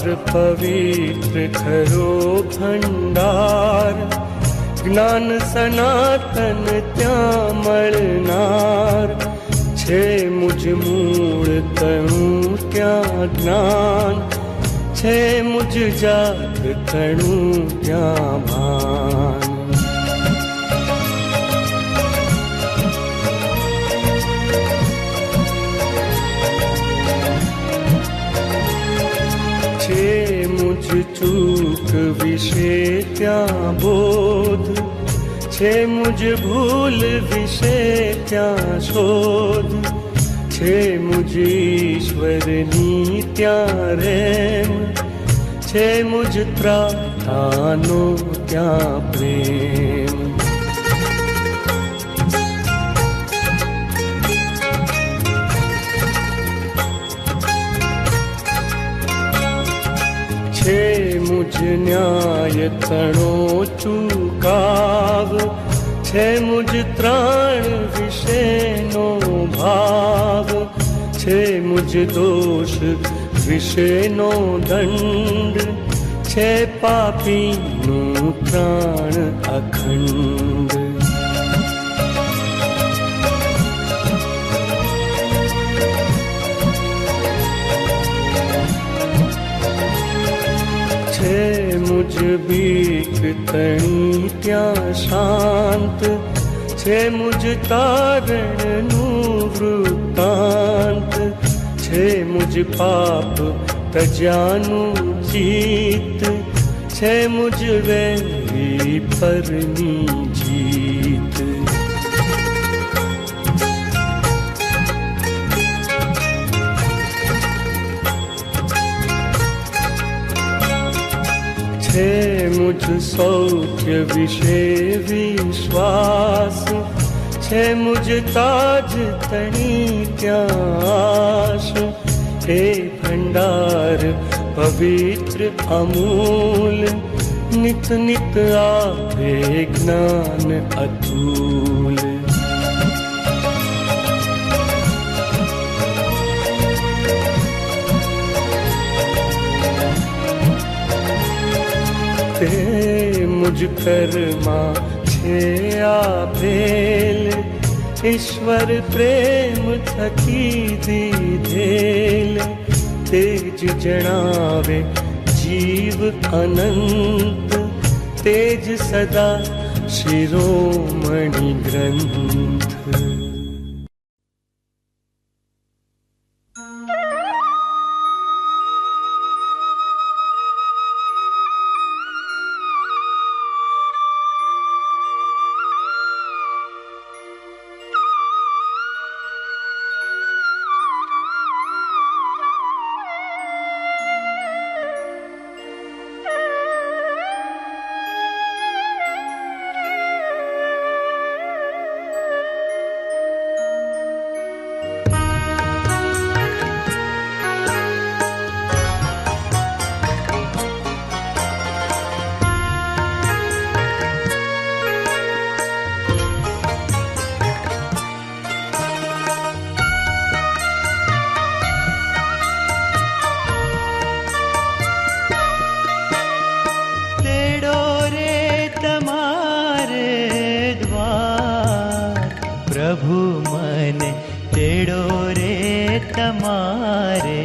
शास्त्र पवित्र खरो भंडार, ज्ञान सनातन त्या मळनार। छे मुझ मूळ तणु त्या ज्ञान, छे मुझ जात तणु त्या भान। छे मुझ चूक विषे त्या बोध, छे मुझ भूल विषे त्या शोध। छे मुझ ईश्वरनी त्या रेम, छे मुझ त्रातानो त्या प्रेम। छे मुझ न्याय तणो चुकाव, छे मुझ त्राण विषेनो भाव। छे मुझ दोष विषेनो दंड, छे पापीनु त्राण अखंड। छे मुझ बीक तणी त्या शांत, छे मुझ तारणनु वृत्तांत। छे मुझ पाप तज्यानु जीत, छे मुझ वैरी परनी जीत। छे मुझ सौख्य विषे विश्वास, छे मुझ ताज तणी त्या आश। हे भंडार पवित्र अमूल, नित नित आवे ज्ञान अतूल। ते मुझ कर्मा छे आभेल, ईश्वर प्रेम थकी दीधेल। तेज जणावे जीव अनंत, तेज सदा शिरोमणि ग्रंथ। प्रभु मने तेड़ो रे तमारे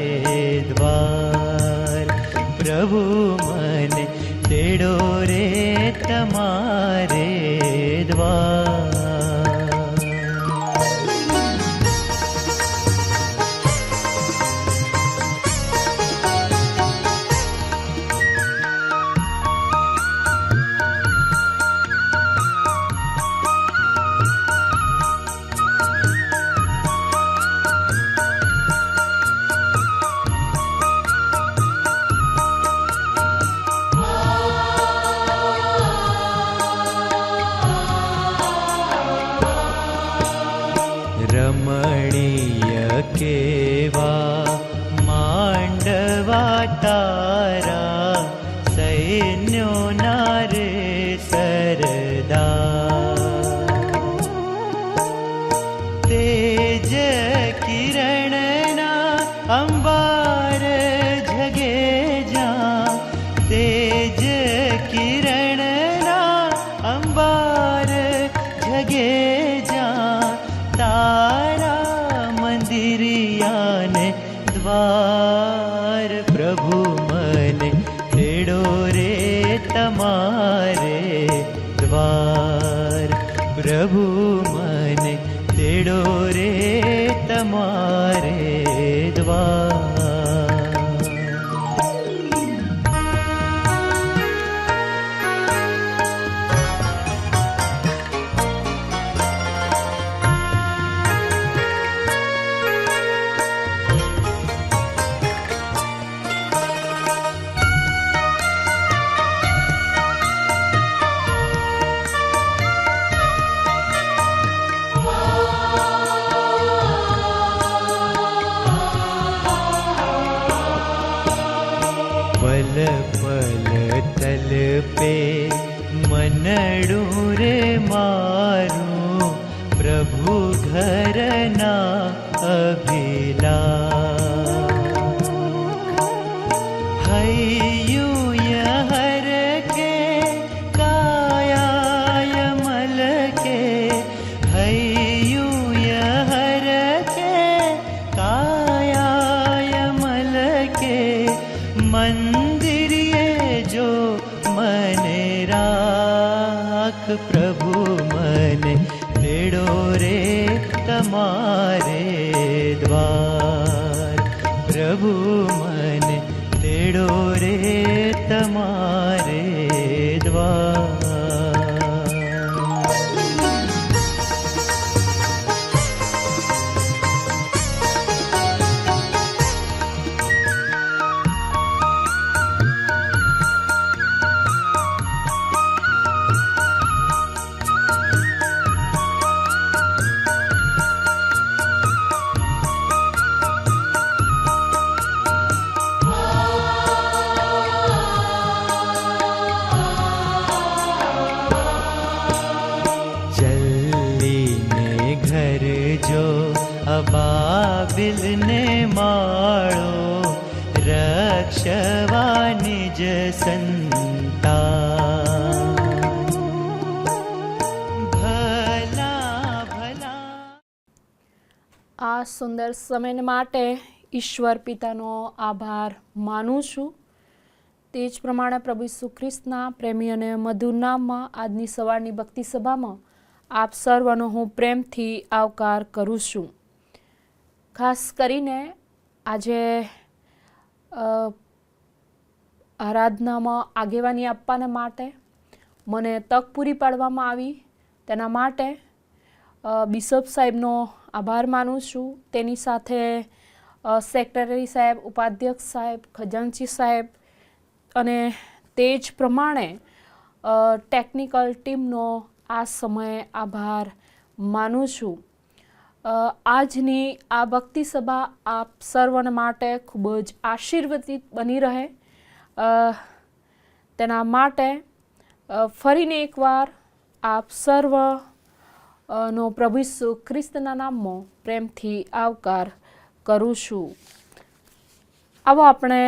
द्वार। प्रभु मने तेड़ो रे तमारे द्वार। रमणीय केवा मांडवा तारा, सैन्यो नारे सरदार। तेज किरणना अंबार झगे जा, તેજ કિરણના અંબાર જગે જ્યાં તારા મંદિરિયાને દ્વાર પ્રભુ મને તેડો રે તમારે દ્વાર પ્રભુ મને તેડો રે તમારે દ્વાર પલ પલ તલ પે મનડું રે મારું પ્રભુ ઘરના અભિલા હૈયું હર કે કાયા મલ કે હૈયું હર કે કાયા મલ કે મંદિરે જો મને રાખ પ્રભુ મને તેડો રે તમારે દ્વાર પ્રભુ મને તેડો રે તમારે દ્વાર ઘર જો અબાબિલને માળો રક્ષવા નિજ સંતાન ભલા ભલા. આ સુંદર સમય માટે ઈશ્વર પિતાનો આભાર માનું છું. તે જ પ્રમાણે પ્રભુ ઈસુ ખ્રિસ્તના પ્રેમી અને મધુર નામમાં આજની સવારની ભક્તિ સભામાં આપ સર્વનો હું પ્રેમથી આવકાર કરું છું. ખાસ કરીને આજે આરાધનામાં આગેવાની આપવાના માટે મને તક પૂરી પાડવામાં આવી તેના માટે બિશપ સાહેબનો આભાર માનું છું. તેની સાથે સેક્રેટરી સાહેબ, ઉપાધ્યક્ષ સાહેબ, ખજાનચી સાહેબ અને તે જ પ્રમાણે ટેકનિકલ ટીમનો આ સમયે આભાર માનું છું. આજની આ ભક્તિ સભા આપ સર્વને માટે ખૂબ જ આશીર્વાદિત બની રહે તેના માટે ફરીને એકવાર આપ સર્વનો પ્રભુ ઈસુ ખ્રિસ્તના નામમાં પ્રેમથી આવકાર કરું છું. આવો આપણે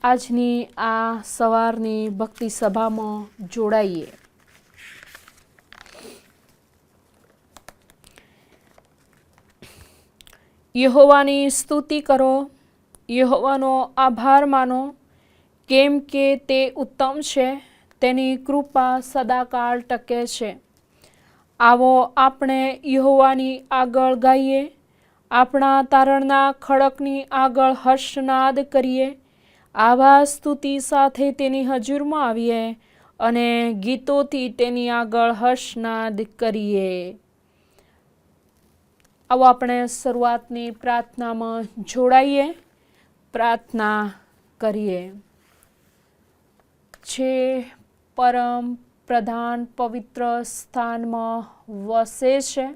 આજની આ સવારની ભક્તિ સભામાં જોડાઈએ. યહોવાની સ્તુતિ કરો, યહોવાનો આભાર માનો, કેમ કે તે ઉત્તમ છે, તેની કૃપા સદાકાળ ટકે છે. આવો આપણે યહોવાની આગળ ગાઈએ, આપણા તારણના ખડકની આગળ હર્ષનાદ કરીએ. આવા સ્તુતિ સાથે તેની હજુરમાં આવીએ અને ગીતોથી તેની આગળ હર્ષનાદ કરીએ. આવો આપણે શરૂઆતની પ્રાર્થનામાં જોડાઈએ, પ્રાર્થના કરીએ. જે પરમ પ્રધાન પવિત્ર સ્થાનમાં વસે છે,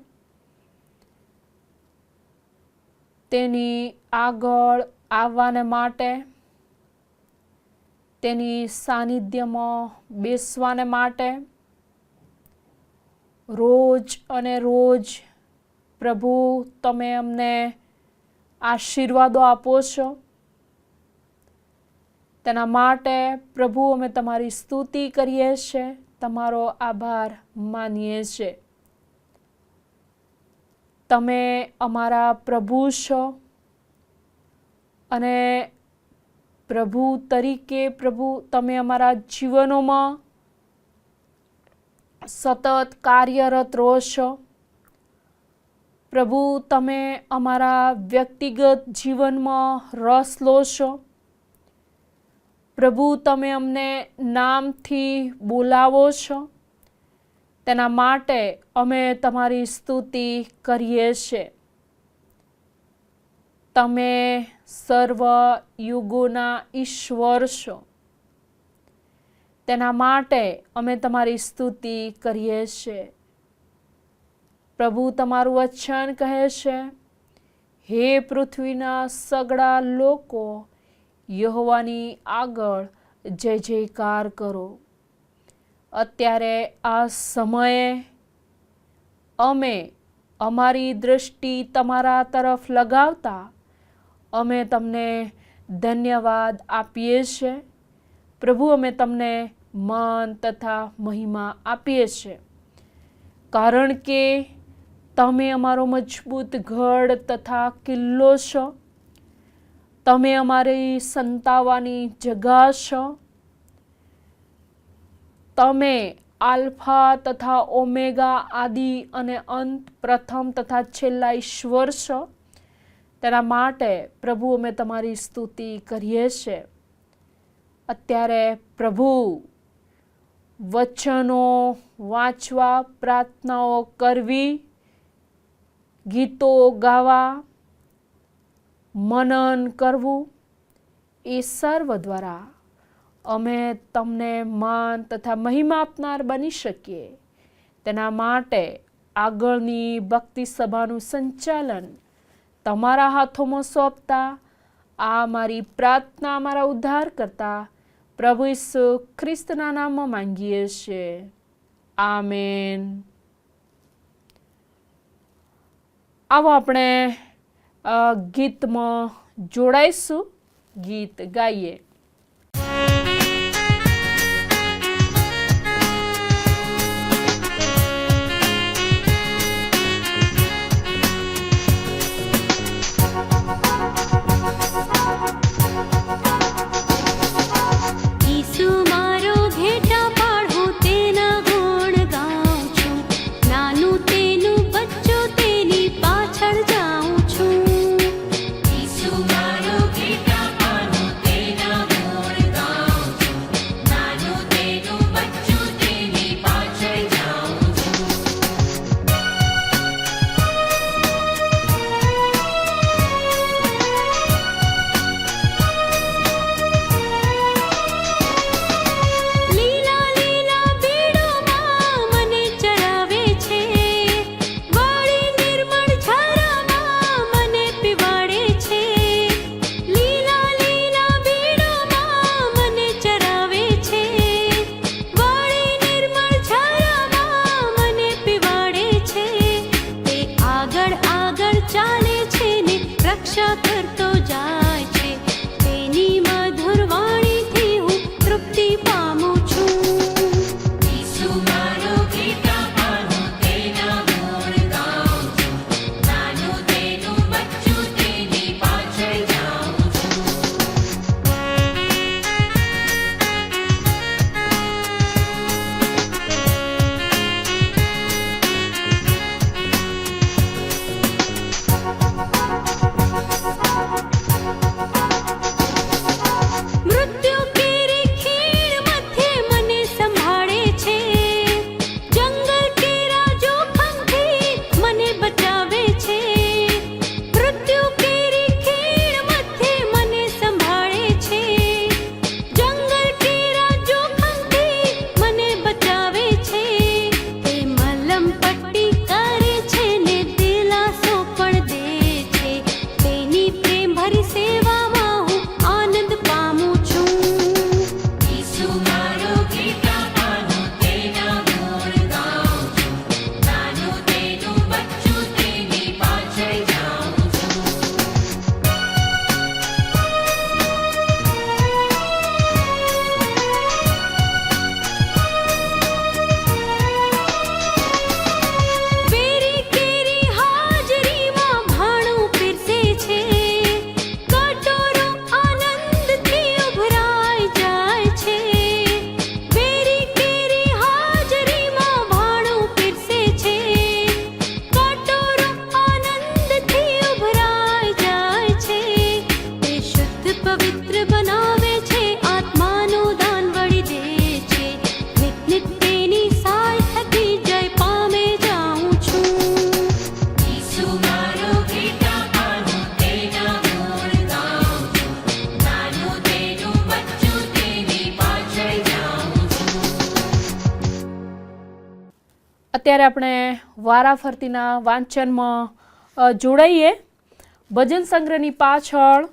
તેની આગળ આવવાને માટે, તેની સાનિધ્યમાં બેસવાને માટે રોજ અને રોજ પ્રભુ તમે અમને આશીર્વાદો આપો છો. તેના માટે પ્રભુ અમે તમારી સ્તુતિ કરીએ છીએ, તમારો આભાર માનીએ છીએ. તમે અમારા પ્રભુ છો અને પ્રભુ તરીકે પ્રભુ તમે અમારા જીવનોમાં સતત કાર્યરત રહો છો. પ્રભુ તમે અમારા વ્યક્તિગત જીવનમાં રસ લો છો. પ્રભુ તમે અમને નામથી બોલાવો છો. તેના માટે અમે તમારી સ્તુતિ કરીએ છીએ. તમે સર્વ યુગોના ઈશ્વર છો. તેના માટે અમે તમારી સ્તુતિ કરીએ છીએ. પ્રભુ તમારું વચન કહે છે, હે પૃથ્વીના સગળા લોકો યહોવાની આગળ જય જયકાર કરો. અત્યારે આ સમયે અમે અમારી દૃષ્ટિ તમારા તરફ લગાવતા અમે તમને ધન્યવાદ આપીએ છીએ. પ્રભુ અમે તમને માન તથા મહિમા આપીએ છીએ, કારણ કે તમે અમારો મજબૂત ગઢ તથા કિલ્લો છો. તમે અમારી સંતાવાની જગા છો. તમે આલ્ફા તથા ઓમેગા, આદિ અને અંત, પ્રથમ તથા છેલ્લા ઈશ્વર છો. તેના માટે પ્રભુ અમે તમારી સ્તુતિ કરીએ છીએ. અત્યારે પ્રભુ વચનો વાંચવા, પ્રાર્થનાઓ કરવી, ગીતો ગાવા, મનન કરવું, એ સર્વ દ્વારા અમે તમને માન તથા મહિમા આપનાર બની શકીએ. તેના માટે આગળની ભક્તિ સભાનું સંચાલન તમારા હાથોમાં સોંપતા આ મારી પ્રાર્થના અમારા ઉદ્ધાર કરતા પ્રભુ ઈસુ ખ્રિસ્તના નામમાં માંગીએ છીએ. આમેન. આવો આપણે ગીતમાં જોડાઈશું, ગીત ગાઈએ. પાછળ જાઉં છું. ઈસુ મારો ઘેટા પાળો તેના અત્યારે આપણે વારાફરતીના વાંચનમાં જોડાઈએ. ભજન સંગ્રહની પાછળ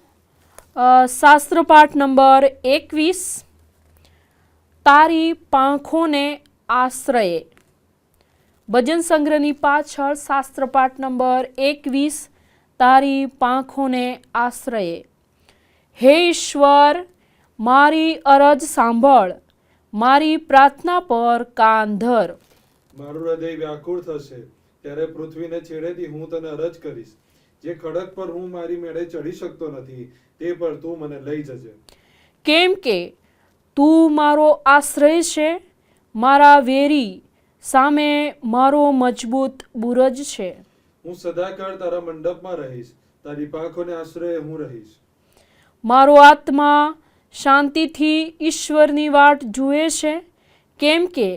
શાસ્ત્રપાઠ નંબર 21, તારી પાંખોને આશ્રયે. ભજન સંગ્રહની પાછળ શાસ્ત્રપાઠ નંબર 21, તારી પાંખોને આશ્રયે. હે ઈશ્વર, મારી અરજ સાંભળ, મારી પ્રાર્થના પર કાન ધર. મારું હૃદય વ્યાકુળ થશે ત્યારે પૃથ્વીને છેડેથી હું તને અરજ કરીશ. જે ખડક પર હું મારી મેળે ચડી શકતો નથી તે પર તું મને લઈ જજે. કેમ કે તું મારો આશ્રય છે, મારા વેરી સામે મારો મજબૂત બુરજ છે. હું સદાકાળ તારા મંડપમાં રહીશ, તારી પાંખોને આશ્રયે હું રહીશ. મારો આત્મા શાંતિથી ઈશ્વરની વાટ જુએ છે, કેમ કે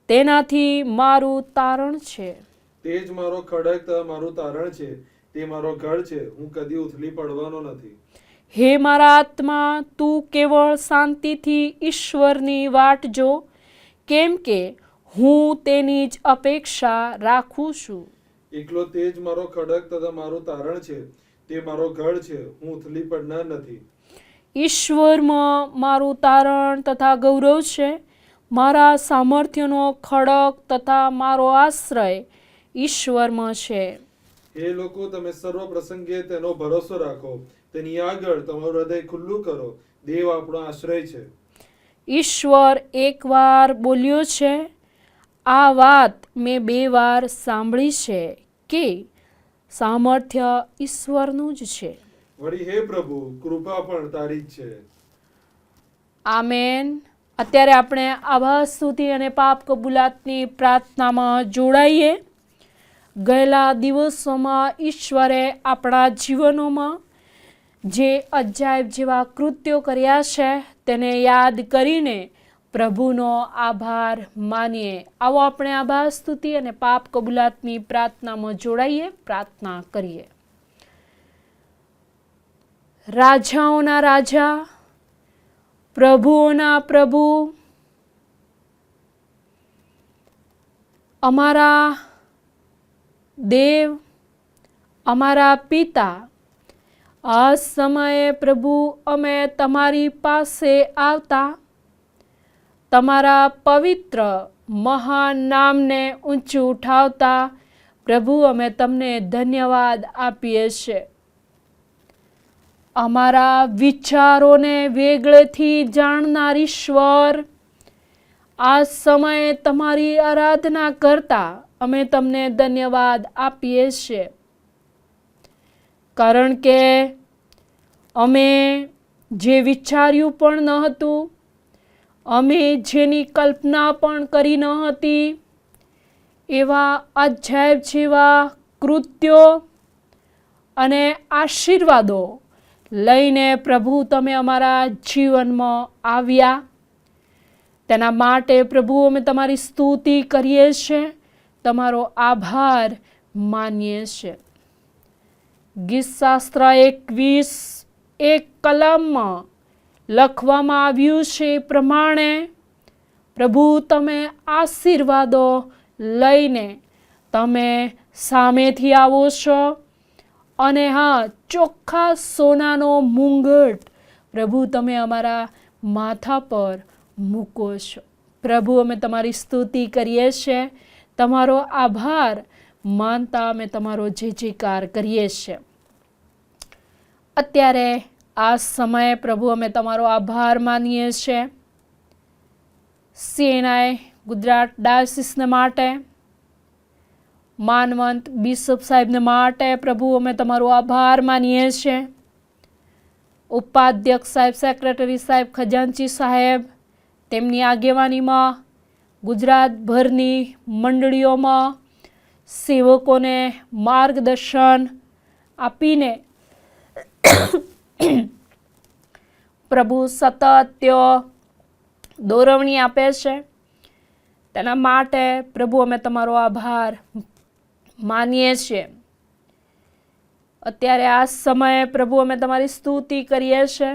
તેનાથી મારું તારણ છે. તે જ મારો ખડક મારું તારણ છે, તે મારો ગઢ છે, હું કદી ઉથલી પડવાનો નથી. હે મારા આત્મા, તું કેવળ શાંતિથી ઈશ્વરની વાટ જો, કેમ કે હું તેની જ અપેક્ષા રાખું છું. એકલો તે જ મારો ખડક તથા મારું તારણ છે, તે મારો ગઢ છે, હું ઉથલી પડનાર નથી. ઈશ્વરમાં મારું તારણ તથા ગૌરવ છે, મારા સામર્થ્યનો ખડક તથા મારો આશ્રય ઈશ્વરમાં છે. હે લોકો, તમે સર્વ પ્રસંગે તેનો ભરોસો રાખો, તેની આગળ તમારું હૃદય ખુલ્લું કરો. દેવ આપણો આશ્રય છે. ઈશ્વર એકવાર બોલ્યો છે, આ વાત મેં 2 વાર સાંભળી છે કે સામર્થ્ય ઈશ્વરનું જ છે. વળી હે પ્રભુ, કૃપા પણ તારી જ છે. આમેન. અત્યારે આપણે આભાર સ્તુતિ અને પાપ કબૂલાતની પ્રાર્થનામાં જોડાઈએ. ગયેલા દિવસોમાં ઈશ્વરે આપણા જીવનોમાં જે અજાયબ જેવા કૃત્યો કર્યા છે તેને યાદ કરીને પ્રભુનો આભાર માનીએ. આવો આપણે આભાર સ્તુતિ અને પાપ કબૂલાતની પ્રાર્થનામાં જોડાઈએ, પ્રાર્થના કરીએ. રાજાઓના રાજા, પ્રભુઓના પ્રભુ, અમારા દેવ, અમારા પિતા, આ સમયે પ્રભુ અમે તમારી પાસે આવતા તમારા પવિત્ર મહાન નામને ઊંચું ઉઠાવતા પ્રભુ અમે તમને ધન્યવાદ આપીએ છીએ. અમારા વિચારોને વેગળેથી જાણનાર ઈશ્વર, આ સમયે તમારી આરાધના કરતા અમે તમને ધન્યવાદ આપીએ છીએ, કારણ કે અમે જે વિચાર્યું પણ ન હતું, અમે જેની કલ્પના પણ કરી ન હતી, એવા અજાયબ જેવા કૃત્યો અને આશીર્વાદો લઈને પ્રભુ તમે અમારા જીવનમાં આવ્યા. તેના માટે પ્રભુ અમે તમારી સ્તુતિ કરીએ છીએ, તમારો આભાર માનીએ છીએ. ગીતશાસ્ત્ર 21:1 કલમમાં લખવામાં આવ્યું છે એ પ્રમાણે પ્રભુ તમે આશીર્વાદો લઈને તમે સામેથી આવો છો અને હા, ચોખ્ખા સોનાનો મુંગટ પ્રભુ તમે અમારા માથા પર મૂકો છો. પ્રભુ અમે તમારી સ્તુતિ કરીએ છીએ, તમારો આભાર માનતા અમે તમારો જય જયકાર કરીએ છીએ. અત્યારે આ સમયે પ્રભુ અમે તમારો આભાર માનીએ છીએ CNI ગુજરાત ડાયોસિસને માટે, માનવંત બિશપ સાહેબને માટે પ્રભુ અમે તમારો આભાર માનીએ છીએ. ઉપાધ્યક્ષ સાહેબ, સેક્રેટરી સાહેબ, ખજાનચી સાહેબ, તેમની આગેવાનીમાં ગુજરાતભરની મંડળીઓમાં સેવકોને માર્ગદર્શન આપીને પ્રભુ સતત તેઓ દોરવણી આપે છે. તેના માટે પ્રભુ અમે તમારો આભાર માનીએ છીએ. અત્યારે આ સમયે પ્રભુ અમે તમારી સ્તુતિ કરીએ છીએ.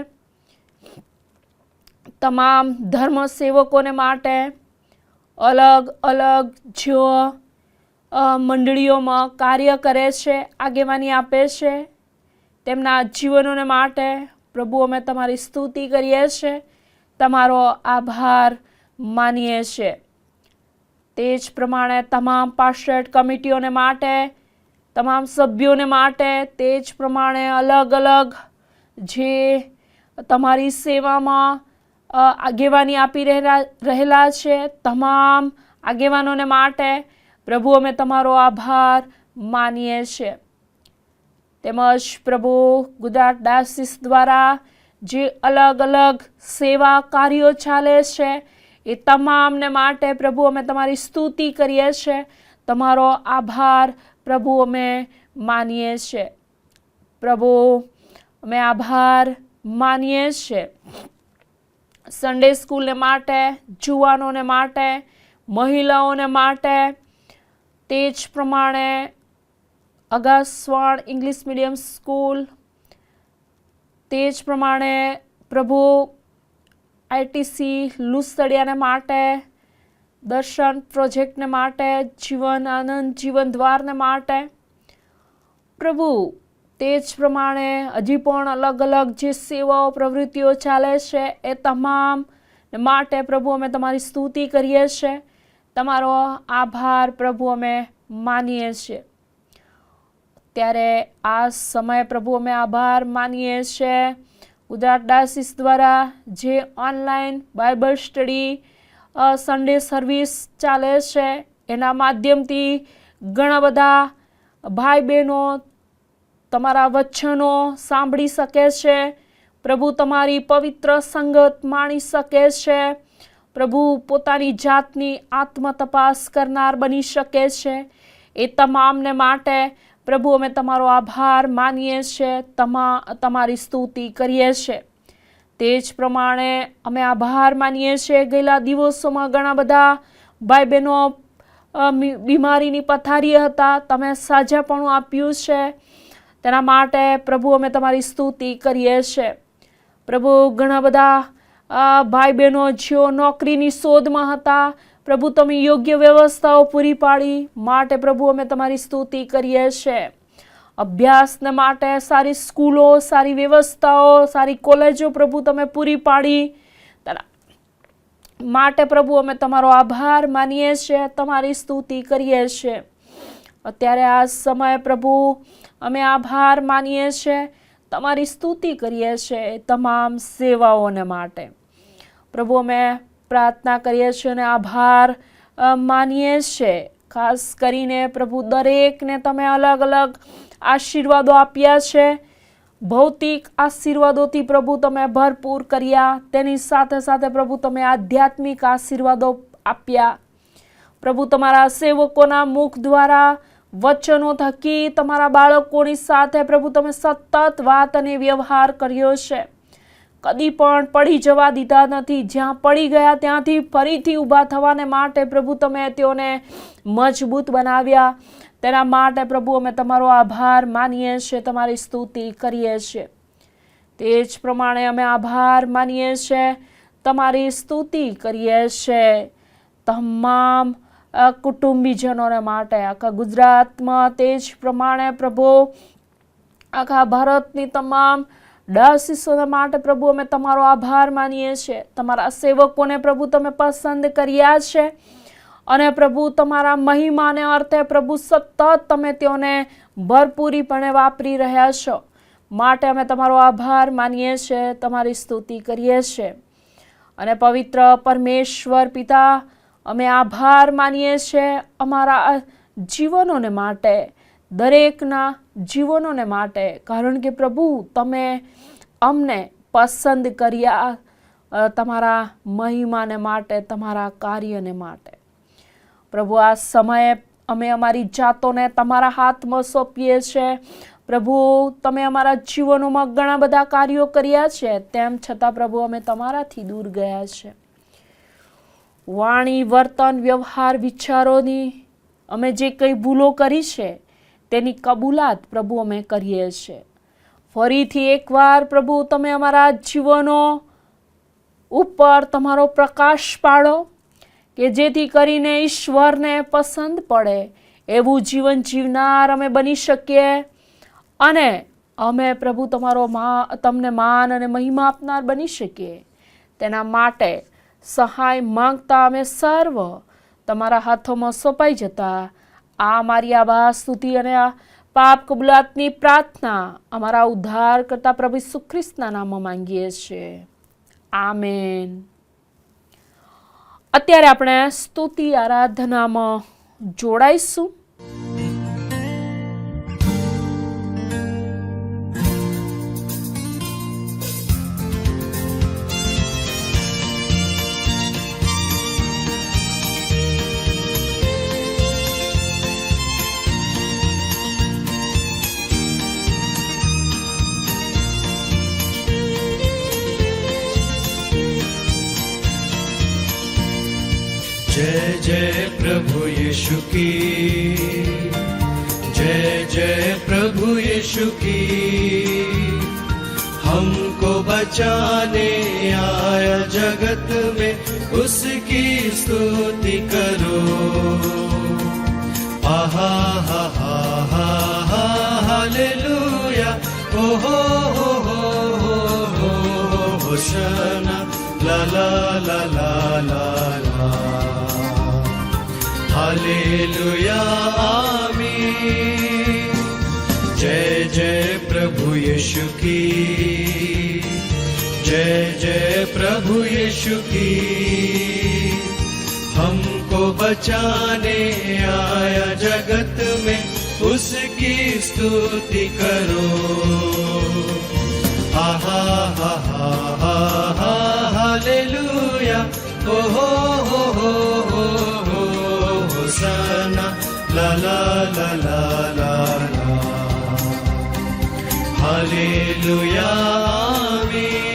તમામ ધર્મ સેવકોને માટે અલગ અલગ જેઓ મંડળીઓમાં કાર્ય કરે છે, આગેવાની આપે છે, તેમના જીવનોને માટે પ્રભુ અમે તમારી સ્તુતિ કરીએ છીએ, તમારો આભાર માનીએ છીએ. તે જ પ્રમાણે તમામ પાસ્ટરેટ કમિટીઓને માટે, તમામ સભ્યોને માટે, તે જ પ્રમાણે અલગ અલગ જે તમારી સેવામાં આગેવાની આપી રહેલા છે તમામ આગેવાનોને માટે પ્રભુ અમે તમારો આભાર માનીએ છીએ. તેમજ પ્રભુ ગુજરાત ડાયોસીસ દ્વારા જે અલગ અલગ સેવા કાર્યો ચાલે છે એ તમામને માટે પ્રભુ અમે તમારી સ્તુતિ કરીએ છીએ, તમારો આભાર પ્રભુ અમે માનીએ છીએ. પ્રભુ અમે આભાર માનીએ છીએ સન્ડે સ્કૂલને માટે, જુવાનોને માટે, મહિલાઓને માટે, તે જ પ્રમાણે અગાસવાણ ઇંગ્લિશ મીડિયમ સ્કૂલ, તે જ પ્રમાણે પ્રભુ આઈટીસી લુસડિયાને માટે, દર્શન પ્રોજેક્ટને માટે, જીવન આનંદ જીવન દ્વારને માટે પ્રભુ, તે જ પ્રમાણે હજી પણ અલગ અલગ જે સેવાઓ પ્રવૃત્તિઓ ચાલે છે એ તમામ માટે પ્રભુ અમે તમારી સ્તુતિ કરીએ છીએ, તમારો આભાર પ્રભુ અમે માનીએ છીએ. ત્યારે આ સમયે પ્રભુ અમે આભાર માનીએ છીએ ગુજરાત ડાયોસીસ દ્વારા જે online Bible study Sunday service ચાલે છે એના માધ્યમથી ઘણા બધા ભાઈ બહેનો તમારા વચનો સાંભળી શકે છે, પ્રભુ તમારી પવિત્ર સંગત માણી શકે છે, પ્રભુ પોતાની જાતની આત્મતપાસ કરનાર બની શકે છે. એ તમામને માટે પ્રભુ અમે તમારો આભાર માનીએ છીએ, તમારી સ્તુતિ કરીએ છીએ. તે જ પ્રમાણે અમે આભાર માનીએ છીએ ગયેલા દિવસોમાં ઘણા બધા ભાઈ બહેનો બીમારીની પથારી હતા, તમે સાજાપણું આપ્યું છે, તેના માટે પ્રભુ અમે તમારી સ્તુતિ કરીએ છીએ. પ્રભુ ઘણા બધા ભાઈ બહેનો જેઓ નોકરીની શોધમાં હતા, પ્રભુ તમે યોગ્ય વ્યવસ્થાઓ પૂરી પાડી માટે પ્રભુ અમે તમારી સ્તુતિ કરીએ છીએ. અભ્યાસને માટે સારી સ્કૂલો, સારી વ્યવસ્થાઓ, સારી કોલેજો પ્રભુ તમે પૂરી પાડી માટે પ્રભુ અમે તમારો આભાર માનીએ છીએ, તમારી સ્તુતિ કરીએ છીએ. અત્યારે આ સમયે પ્રભુ અમે આભાર માનીએ છીએ, તમારી સ્તુતિ કરીએ છીએ તમામ સેવાઓને માટે. પ્રભુ અમે પ્રાર્થના કરીએ છીએ અને આભાર માનીએ છીએ, ખાસ કરીને પ્રભુ દરેકને તમે અલગ અલગ આશીર્વાદો આપ્યા છે, ભૌતિક આશીર્વાદોથી પ્રભુ તમે ભરપૂર કર્યા, તેની સાથે સાથે પ્રભુ તમે આધ્યાત્મિક આશીર્વાદો આપ્યા. પ્રભુ તમારા સેવકોના મુખ દ્વારા વચનો થકી તમારા બાળકોની સાથે પ્રભુ તમે સતત વાત અને વ્યવહાર કર્યો છે, કદી પણ પડી જવા દીધા નથી, જ્યાં પડી ગયા ત્યાંથી ફરીથી ઊભા થવાને માટે પ્રભુ તમે તેઓને મજબૂત બનાવ્યા, તેના માટે પ્રભુ અમે તમારો આભાર માનીએ છીએ, તમારી સ્તુતિ કરીએ છીએ. તે જ પ્રમાણે અમે આભાર માનીએ છીએ, તમારી સ્તુતિ કરીએ છીએ તમામ કુટુંબીજનોને માટે આખા ગુજરાતમાં, તે જ પ્રમાણે પ્રભુ આખા ભારતની તમામ ડાયોસીસોને માટે પ્રભુ અમે તમારો આભાર માનીએ છીએ. તમારા સેવકોને પ્રભુ તમે પસંદ કર્યા છે અને પ્રભુ તમારા મહિમાને અર્થે પ્રભુ સતત તમે તેઓને ભરપૂરીપણે વાપરી રહ્યા છો માટે અમે તમારો આભાર માનીએ છીએ, તમારી સ્તુતિ કરીએ છીએ. અને પવિત્ર પરમેશ્વર પિતા અમે આભાર માનીએ છીએ અમારા જીવનોને માટે, દરેકના જીવનોને માટે, કારણ કે પ્રભુ તમે અમને પસંદ કર્યા તમારા મહિમાને માટે, તમારા કાર્યને માટે. પ્રભુ આ સમયે અમે અમારી જાતોને તમારા હાથમાં સોંપીએ છીએ. પ્રભુ તમે અમારા જીવનોમાં ઘણા બધા કાર્યો કર્યા છે, તેમ છતાં પ્રભુ અમે તમારાથી દૂર ગયા છે. વાણી, વર્તન, વ્યવહાર, વિચારોની અમે જે કંઈ ભૂલો કરી છે તેની કબૂલાત પ્રભુ અમે કરીએ છીએ. ફરીથી એકવાર પ્રભુ તમે અમારા જીવનો ઉપર તમારો પ્રકાશ પાડો કે જેથી કરીને ઈશ્વરને પસંદ પડે એવું જીવન જીવનાર અમે બની શકીએ અને અમે પ્રભુ તમને માન અને મહિમા આપનાર બની શકીએ. તેના માટે સહાય માંગતા અમે સર્વ તમારા હાથોમાં સોંપાઈ જતા આ મારી આભાર સ્તુતિ અને આ પાપ કબૂલાતની પ્રાર્થના અમારા ઉદ્ધાર કરતા પ્રભુ ઈસુ ખ્રિસ્તના નામમાં માંગીએ છીએ. આમેન. અત્યારે આપણે સ્તુતિ આરાધનામાં જોડાઈશું. जय जय प्रभु यीशु की, जय जय प्रभु यीशु की, हमको बचाने आया जगत में उसकी स्तुति करो. आहा हा हा हा हा हालेलुया, ओ हो होशाना ला ला ला ला ला ला, हालेलुया आमीन. जय जय प्रभु यीशु की, जय जय प्रभु यीशु की, हमको बचाने आया जगत में उसकी स्तुति करो. आहा हा हा हा हा हालेलुया, ओ हो होशाना ला ला ला ला ला ला, हालेलुया आमीन.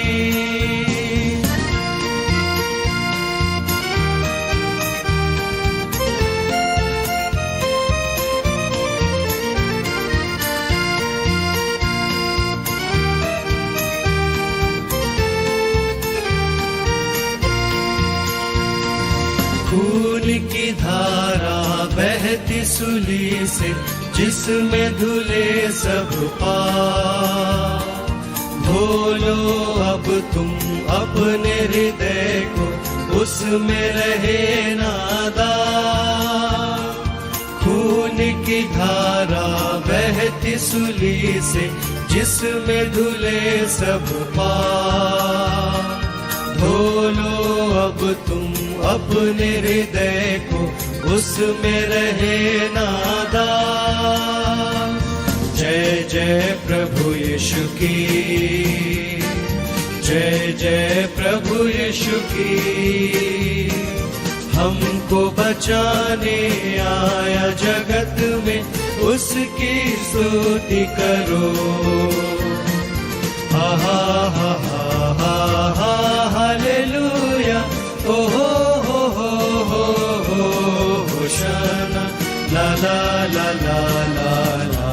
खून की धारा बहती सूली से जिसमें धुले सब पाप, धो लो अब तुम अपने हृदय को, उसमें रहे नादाग. खून की धारा बहती सूली से जिसमें धुले सब पाप, धो लो अब तुम अपने हृदय को, उसमें रहे नादाग. जय जय प्रभु यीशु की, जय जय प्रभु यीशु की, हमको बचाने आया जगत में उसकी स्तुति करो. आहा हा हा हा हा हालेलुया, ओ हो होशाना ला ला ला ला ला ला,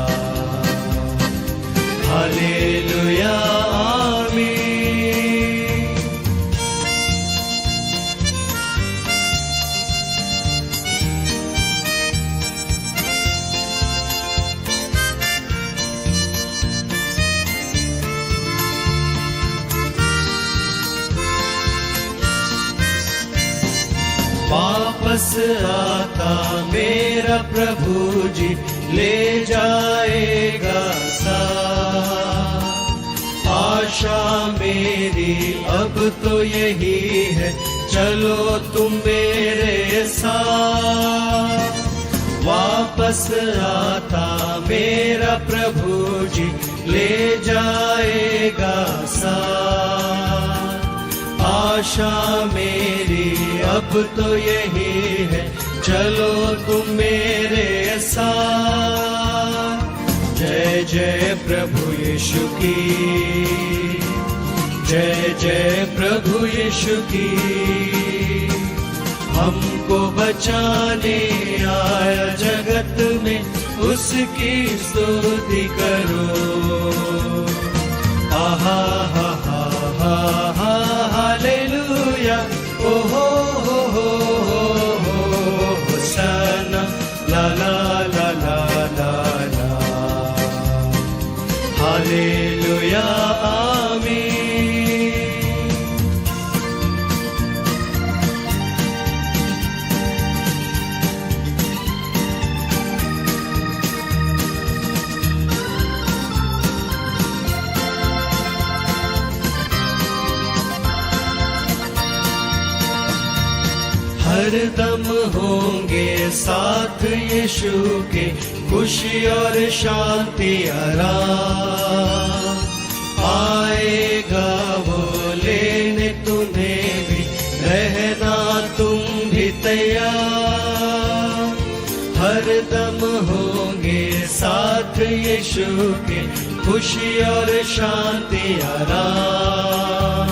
हालेलुया आमीन. वापस आता मेरा प्रभु जी ले जाएगा साथ. आशा मेरी अब तो यही है, चलो तुम मेरे साथ. वापस आता मेरा प्रभु जी ले जाएगा साथ. आशा मेरी अब तो यही है, चलो तुम मेरे साथ. जय जय प्रभु यीशु की, जय जय प्रभु यीशु की, हमको बचाने आया जगत में उसकी स्तुति करो. आहा हा हा हा हा हालेलुया, ओ हो होशाना ला ला हरदम होंगे साथ यीशु के, खुशी और शांति आराम। आएगा वो लेने तुम्हें भी, रहना तुम भी तैयार। हरदम होंगे साथ यीशु के, खुशी और शांति आराम।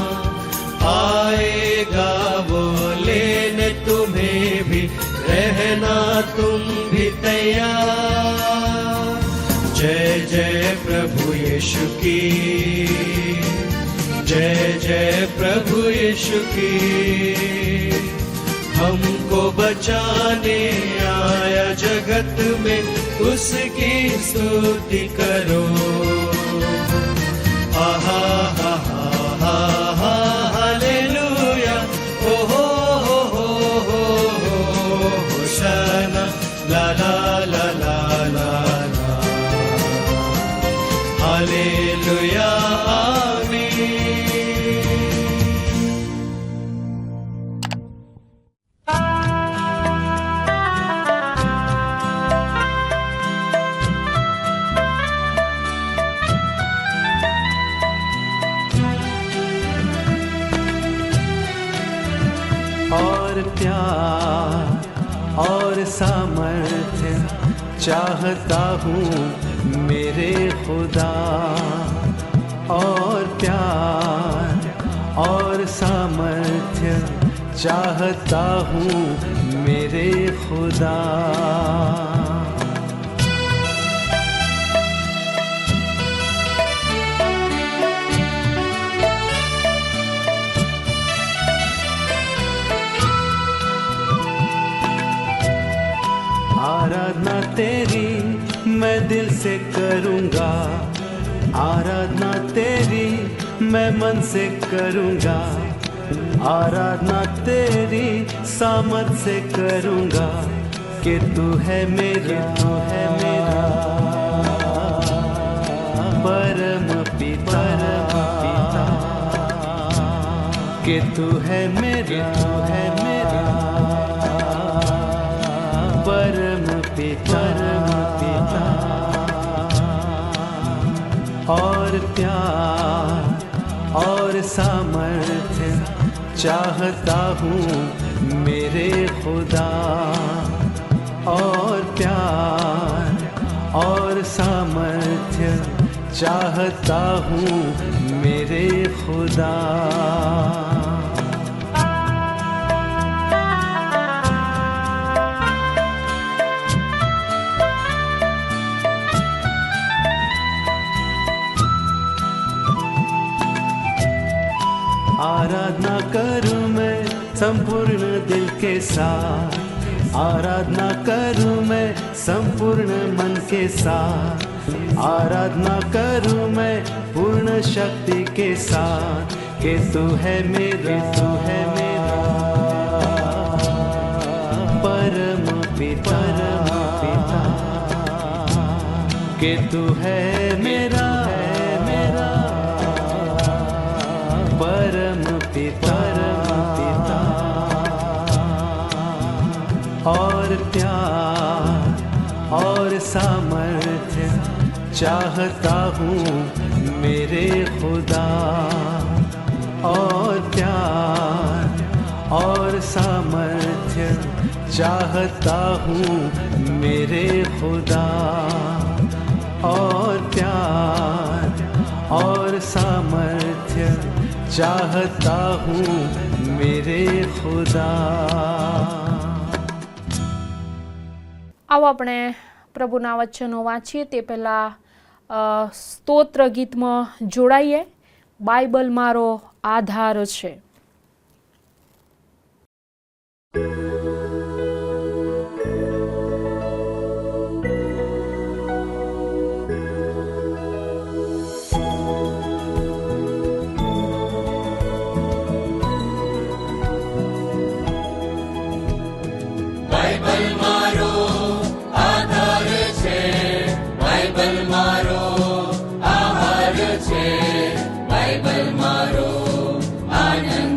आएगा वो लेने तुम्हें भी, रहना तुम भी तैयार। जय जय प्रभु यीशु की, जय जय प्रभु यीशु की। हमको बचाने आया जगत में, उसकी स्तुति करो। आहा हा हा हा हालेलुया, ओ हो होशाना, ला ला ला ला ला ला, हालेलुया आमीन। और प्यार और सामर्थ्य चाहता हूँ मेरे खुदा। और प्यार और सामर्थ्य चाहता हूँ मेरे खुदा। आराधना तेरी मैं दिल से करूँगा, आराधना तेरी मैं मन से करूँगा। आराधना तेरी सामर्थ से करूँगा, कि तू है मेरा, तू है मेरा परम पिता, कि तू है मेरा, तू है मेरा परम पिता। और प्यार और सामर्थ्य चाहता हूँ मेरे खुदा। और प्यार और सामर्थ्य चाहता हूँ मेरे खुदा। आराधना करूं मैं संपूर्ण दिल के साथ, आराधना करूं मैं संपूर्ण मन के साथ। आराधना करूं मैं पूर्ण शक्ति के साथ, कि तू है मेरा, तू है मेरा परम पिता, कि तू है मेरा, परम पिता। और प्यार और सामर्थ्य चाहता हूँ मेरे खुदा। और प्यार और सामर्थ्य चाहता हूँ मेरे खुदा। और प्यार और सामर्थ्य चाहता हूँ मेरे खुदा। આવો આપણે પ્રભુના વચનો વાંચીએ તે પહેલાં સ્તોત્ર ગીતમાં જોડાઈએ। બાઇબલ મારો આધાર છે। બાઇબલ મારો આધાર છે, બાઇબલ મારો આહાર છે, બાઇબલ મારો આનંદ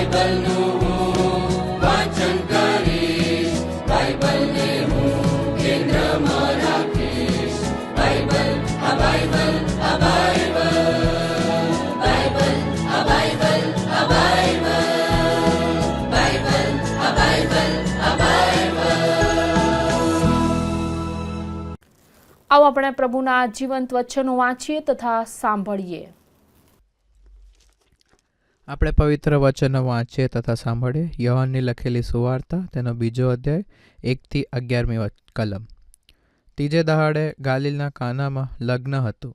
બાઇબલનું હું વાંચન કરીશ, બાઇબલને હું કેન્દ્રમાં રાખીશ. બાઇબલ, આ બાઇબલ, આ બાઇબલ, બાઇબલ, આ બાઇબલ, આ બાઇબલ, બાઇબલ, આ બાઇબલ, આ બાઇબલ. આવો આપણે પ્રભુના જીવંત વચનો વાંચીએ તથા સાંભળીએ. આપણે પવિત્ર વચનો વાંચીએ તથા સાંભળીએ. યોહાનની લખેલી સુવાર્તા તેનો 2 અધ્યાય 1 થી 11મી કલમ. ત્રીજે દહાડે ગાલિલના કાનામાં લગ્ન હતું.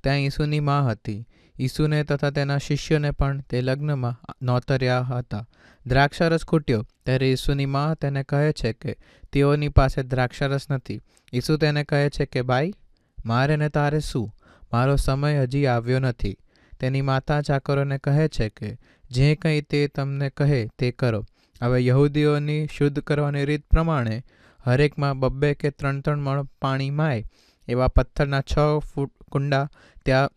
ત્યાં ઈસુની મા હતી. ઈસુને તથા તેના શિષ્યોને પણ તે લગ્નમાં નોતર્યા હતા. દ્રાક્ષારસ ખૂટ્યો ત્યારે ઈસુની મા તેને કહે છે કે તેઓની પાસે દ્રાક્ષારસ નથી. ઈસુ તેને કહે છે કે બાઈ, મારે ને તારે શું? મારો સમય હજી આવ્યો નથી. તેની માતા ચાકરોને કહે છે કે જે કંઈ તે તમને કહે તે કરો. હવે યહૂદીઓની શુદ્ધ કરવાની રીત પ્રમાણે હરેકમાં 2 કે 3 મણ પાણી માય એવા પથ્થરના 6 ફૂટ કુંડા ત્યાં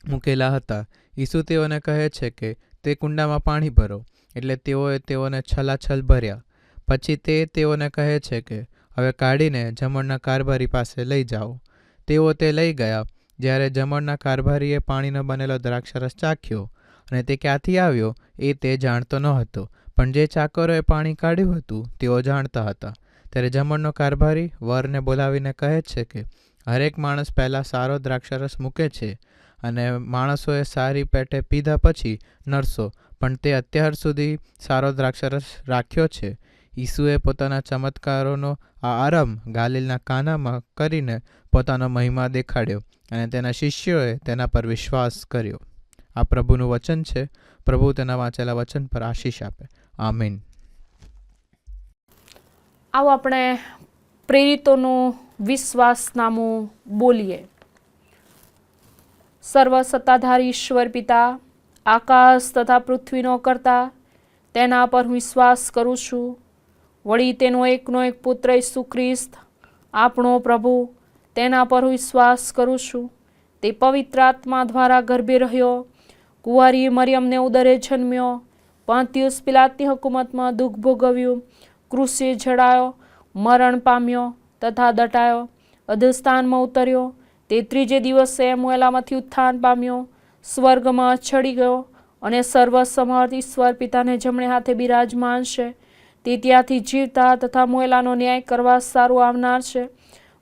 મૂકેલા હતા. ઈસુ તેઓને કહે છે કે તે કુંડામાં પાણી ભરો. એટલે તેઓએ તેઓને છલાછલ ભર્યા. પછી તે તેઓને કહે છે કે હવે કાઢીને જમણના કારભારી પાસે લઈ જાઓ. તેઓ તે લઈ ગયા. જ્યારે જમણના કારભારીએ પાણીનો બનેલો દ્રાક્ષરસ ચાખ્યો અને તે ક્યાંથી આવ્યો એ તે જાણતો ન હતો, પણ જે ચાકરોએ પાણી કાઢ્યું હતું તેઓ જાણતા હતા. ત્યારે જમણનો કારભારી વરને બોલાવીને કહે છે કે હરેક માણસ પહેલાં સારો દ્રાક્ષરસ મૂકે છે અને માણસોએ સારી પેટે પીધા પછી નરસો, પણ તે અત્યાર સુધી સારો દ્રાક્ષરસ રાખ્યો છે. ઈસુએ પોતાના ચમત્કારોનો આ આરંભ ગાલિલના કાનામાં કરીને પોતાનો મહિમા દેખાડ્યો અને તેના શિષ્યોએ તેના પર વિશ્વાસ કર્યો. આ પ્રભુનું વચન છે. પ્રભુ તેના વાંચેલા વચન પર આશીષ આપે. આમીન. આવો આપણે પ્રેરિતોનું વિશ્વાસનામું બોલીએ. સર્વ સત્તાધારી ઈશ્વર પિતા, આકાશ તથા પૃથ્વીનો કરતા, તેના પર હું વિશ્વાસ કરું છું. વળી તેનો એકનો એક પુત્ર ઈસુ ખ્રિસ્ત આપણો પ્રભુ, તેના પર હું વિશ્વાસ કરું છું. તે પવિત્ર આત્મા દ્વારા ગર્ભે રહ્યો, કુંવારી મરિયમને ઉદરે જન્મ્યો, પોન્તિયુસ પિલાતની હુકુમતમાં દુઃખ ભોગવ્યું, ક્રૂસે જડાયો, મરણ પામ્યો તથા દટાયો, અધસ્થાનમાં ઉતર્યો. તે 3જે દિવસે મોએલામાંથી ઉત્થાન પામ્યો, સ્વર્ગમાં ચડી ગયો અને સર્વસમર્થ ઈશ્વર પિતાને જમણે હાથે બિરાજમાન છે. તે ત્યાંથી જીવતા તથા મોએલાનો ન્યાય કરવા સારું આવનાર છે.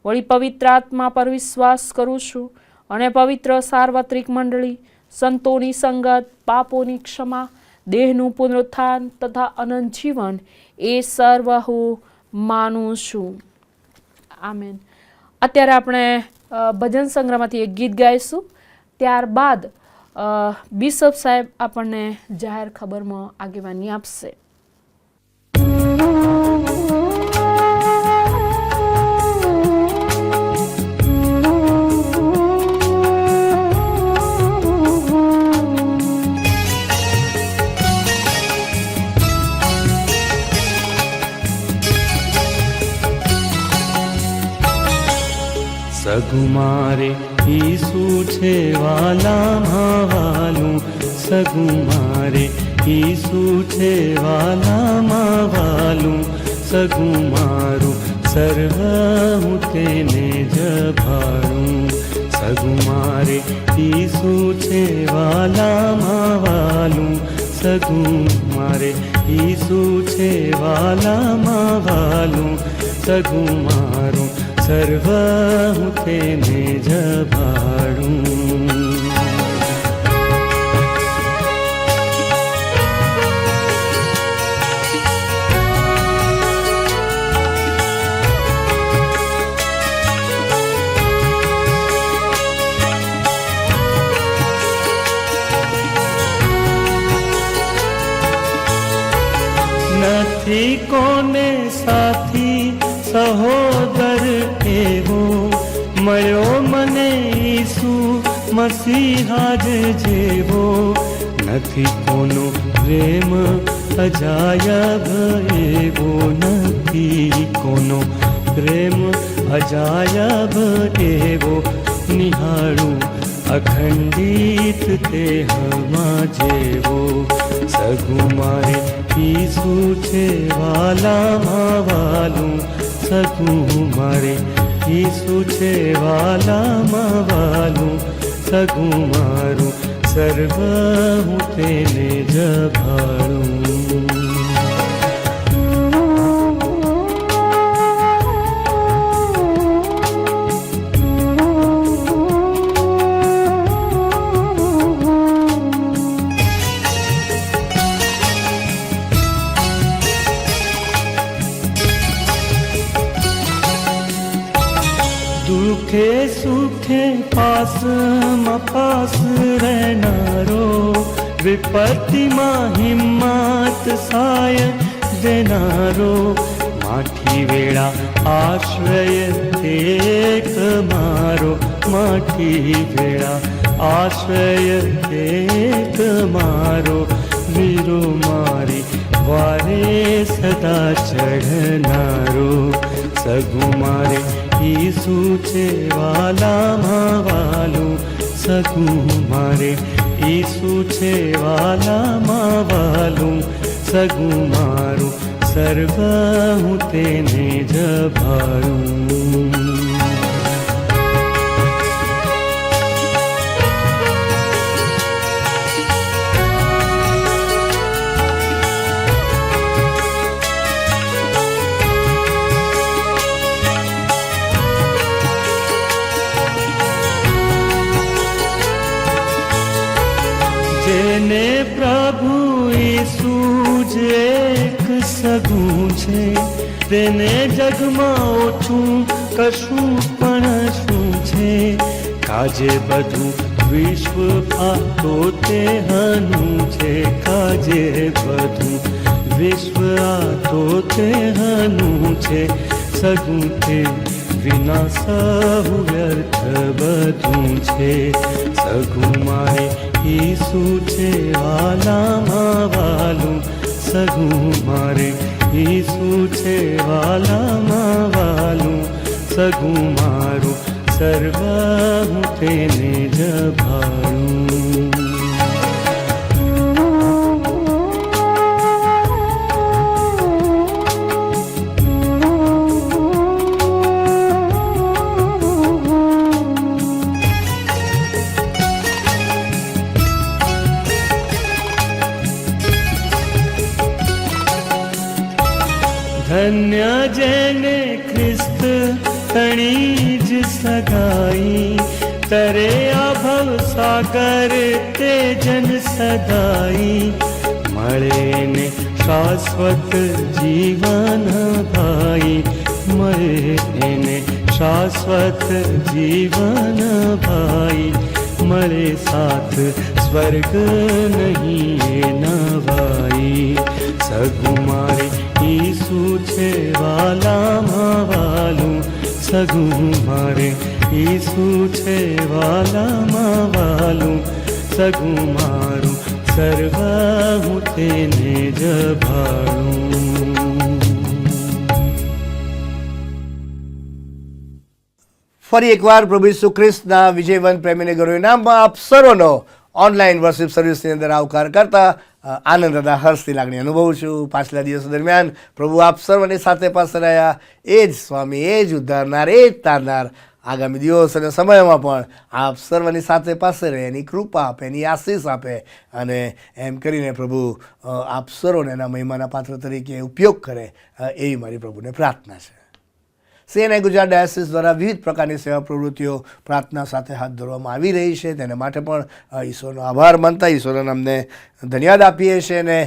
વળી પવિત્ર આત્મા પર વિશ્વાસ કરું છું અને પવિત્ર સાર્વત્રિક મંડળી, સંતોની સંગત, પાપોની ક્ષમા, દેહનું પુનરુત્થાન તથા અનંત જીવન, એ સર્વ હું માનું છું. આમેન. અત્યારે આપણે ભજન સંગ્રહમાંથી એક ગીત ગાઈશું. ત્યારબાદ બિશપ સાહેબ આપણને જાહેર ખબરમાં આગેવાની આપશે. સગુમારે ઈસુ છે વાલામાં વાલું, સગુમારે ઈસુ છે વાલામાં વાલું, સગુમારું સર્વ હું તેને જભાડું. સગુમારે ઈસુ છે વાલામાં વાલું, સગુમારે ઈસુ છે વાલામાં વાલું, સગુમારું સર્વ હું તેને જભાડું. નથી કોને સાથી સહોદર એવો મળ્યો મને ઈસુ મસીહા જ જેવો. નથી કોનો પ્રેમ અજાયબ એવો, નથી કોનો પ્રેમ અજાયબ એવો. નિહાળું અખંડિત તે હવા જેવો, સગું મારે ઈસુ છે વાલામાં વાલું, સગું મારે ઈસુ છે વાલામાં વાલું, સગું મારું સર્વ હું તેને જ ભાળું. दुखे सुखे पास पास रहनारो, विपत्ति मां हिम्मत साय देनारो, माठी वेळा आश्रय एक मारो, माठी वेळा आश्रय एक मारो, वीरो मारी वारे सदा चढ़नारो, सगु मारे ईसु छे वालाમાં વાલું, સગું મારે ઈસુ છે વાલામાં વાલું, સગું મારું સર્વ હું તેને જ ભાળું. જેને પ્રભુ ઈસુ જ એક સગું છે, તેને જગમાં ઓછું કશું પણ શું છે, કાજે બધું વિશ્વ આ તો તે હનું છે, કાજે બધું વિશ્વ આ તો તે હનું છે, સગું તે વિના સહુ વ્યર્થ બધું છે, સગું મારે ઈસુ છે વાલામાં વાલું, સગું મારે ઈસુ છે વાલામાં વાલું, સગું મારું સર્વ હું તેને જ ભાળું. ધન્ય જેને ખ્રિસ્ત તણી જ સગાઈ, તરે આ ભવ સાગર તે જન સદાઈ, મળે ને શાશ્વત જીવન ભાઈ, મળે એને શાશ્વત જીવન ભાઈ, મળે સાથ સ્વર્ગ નહીં એ નવાઈ, સગું મારે ઈસુ છે વાલામાં વાલું, સગું મારે ઈસુ છે વાલામાં વાલું, સગું મારું સર્વ હું તેને જ ભાળું. ફરી એકવાર પ્રભુ ઈસુ ખ્રિસ્તના વિજયવંત પ્રેમીને ગૌરવ નામમાં આપ સર્વનો ઓનલાઈન વર્શિપ સર્વિસની અંદર આવકાર કરતા આનંદ તથા હર્ષની લાગણી અનુભવું છું. પાછલા દિવસો દરમિયાન પ્રભુ આપ સર્વની સાથે પાસે રહ્યા, એ જ સ્વામી, એ જ ઉદ્ધારનાર, એ જ તારનાર આગામી દિવસ અને સમયમાં પણ આપ સર્વની સાથે પાસે રહે, એની કૃપા આપે, એની આશીષ આપે, અને એમ કરીને પ્રભુ આપ સર્વને એના મહિમાના પાત્ર તરીકે ઉપયોગ કરે, એવી મારી પ્રભુને પ્રાર્થના છે. CNI ગુજરાત ડાયસિસ દ્વારા વિવિધ પ્રકારની સેવા પ્રવૃત્તિઓ પ્રાર્થના સાથે હાથ ધરવામાં આવી રહી છે. તેને માટે પણ ઈશ્વરનો આભાર માનતા ઈશ્વરના નામને ધન્યવાદ આપીએ છીએ. અને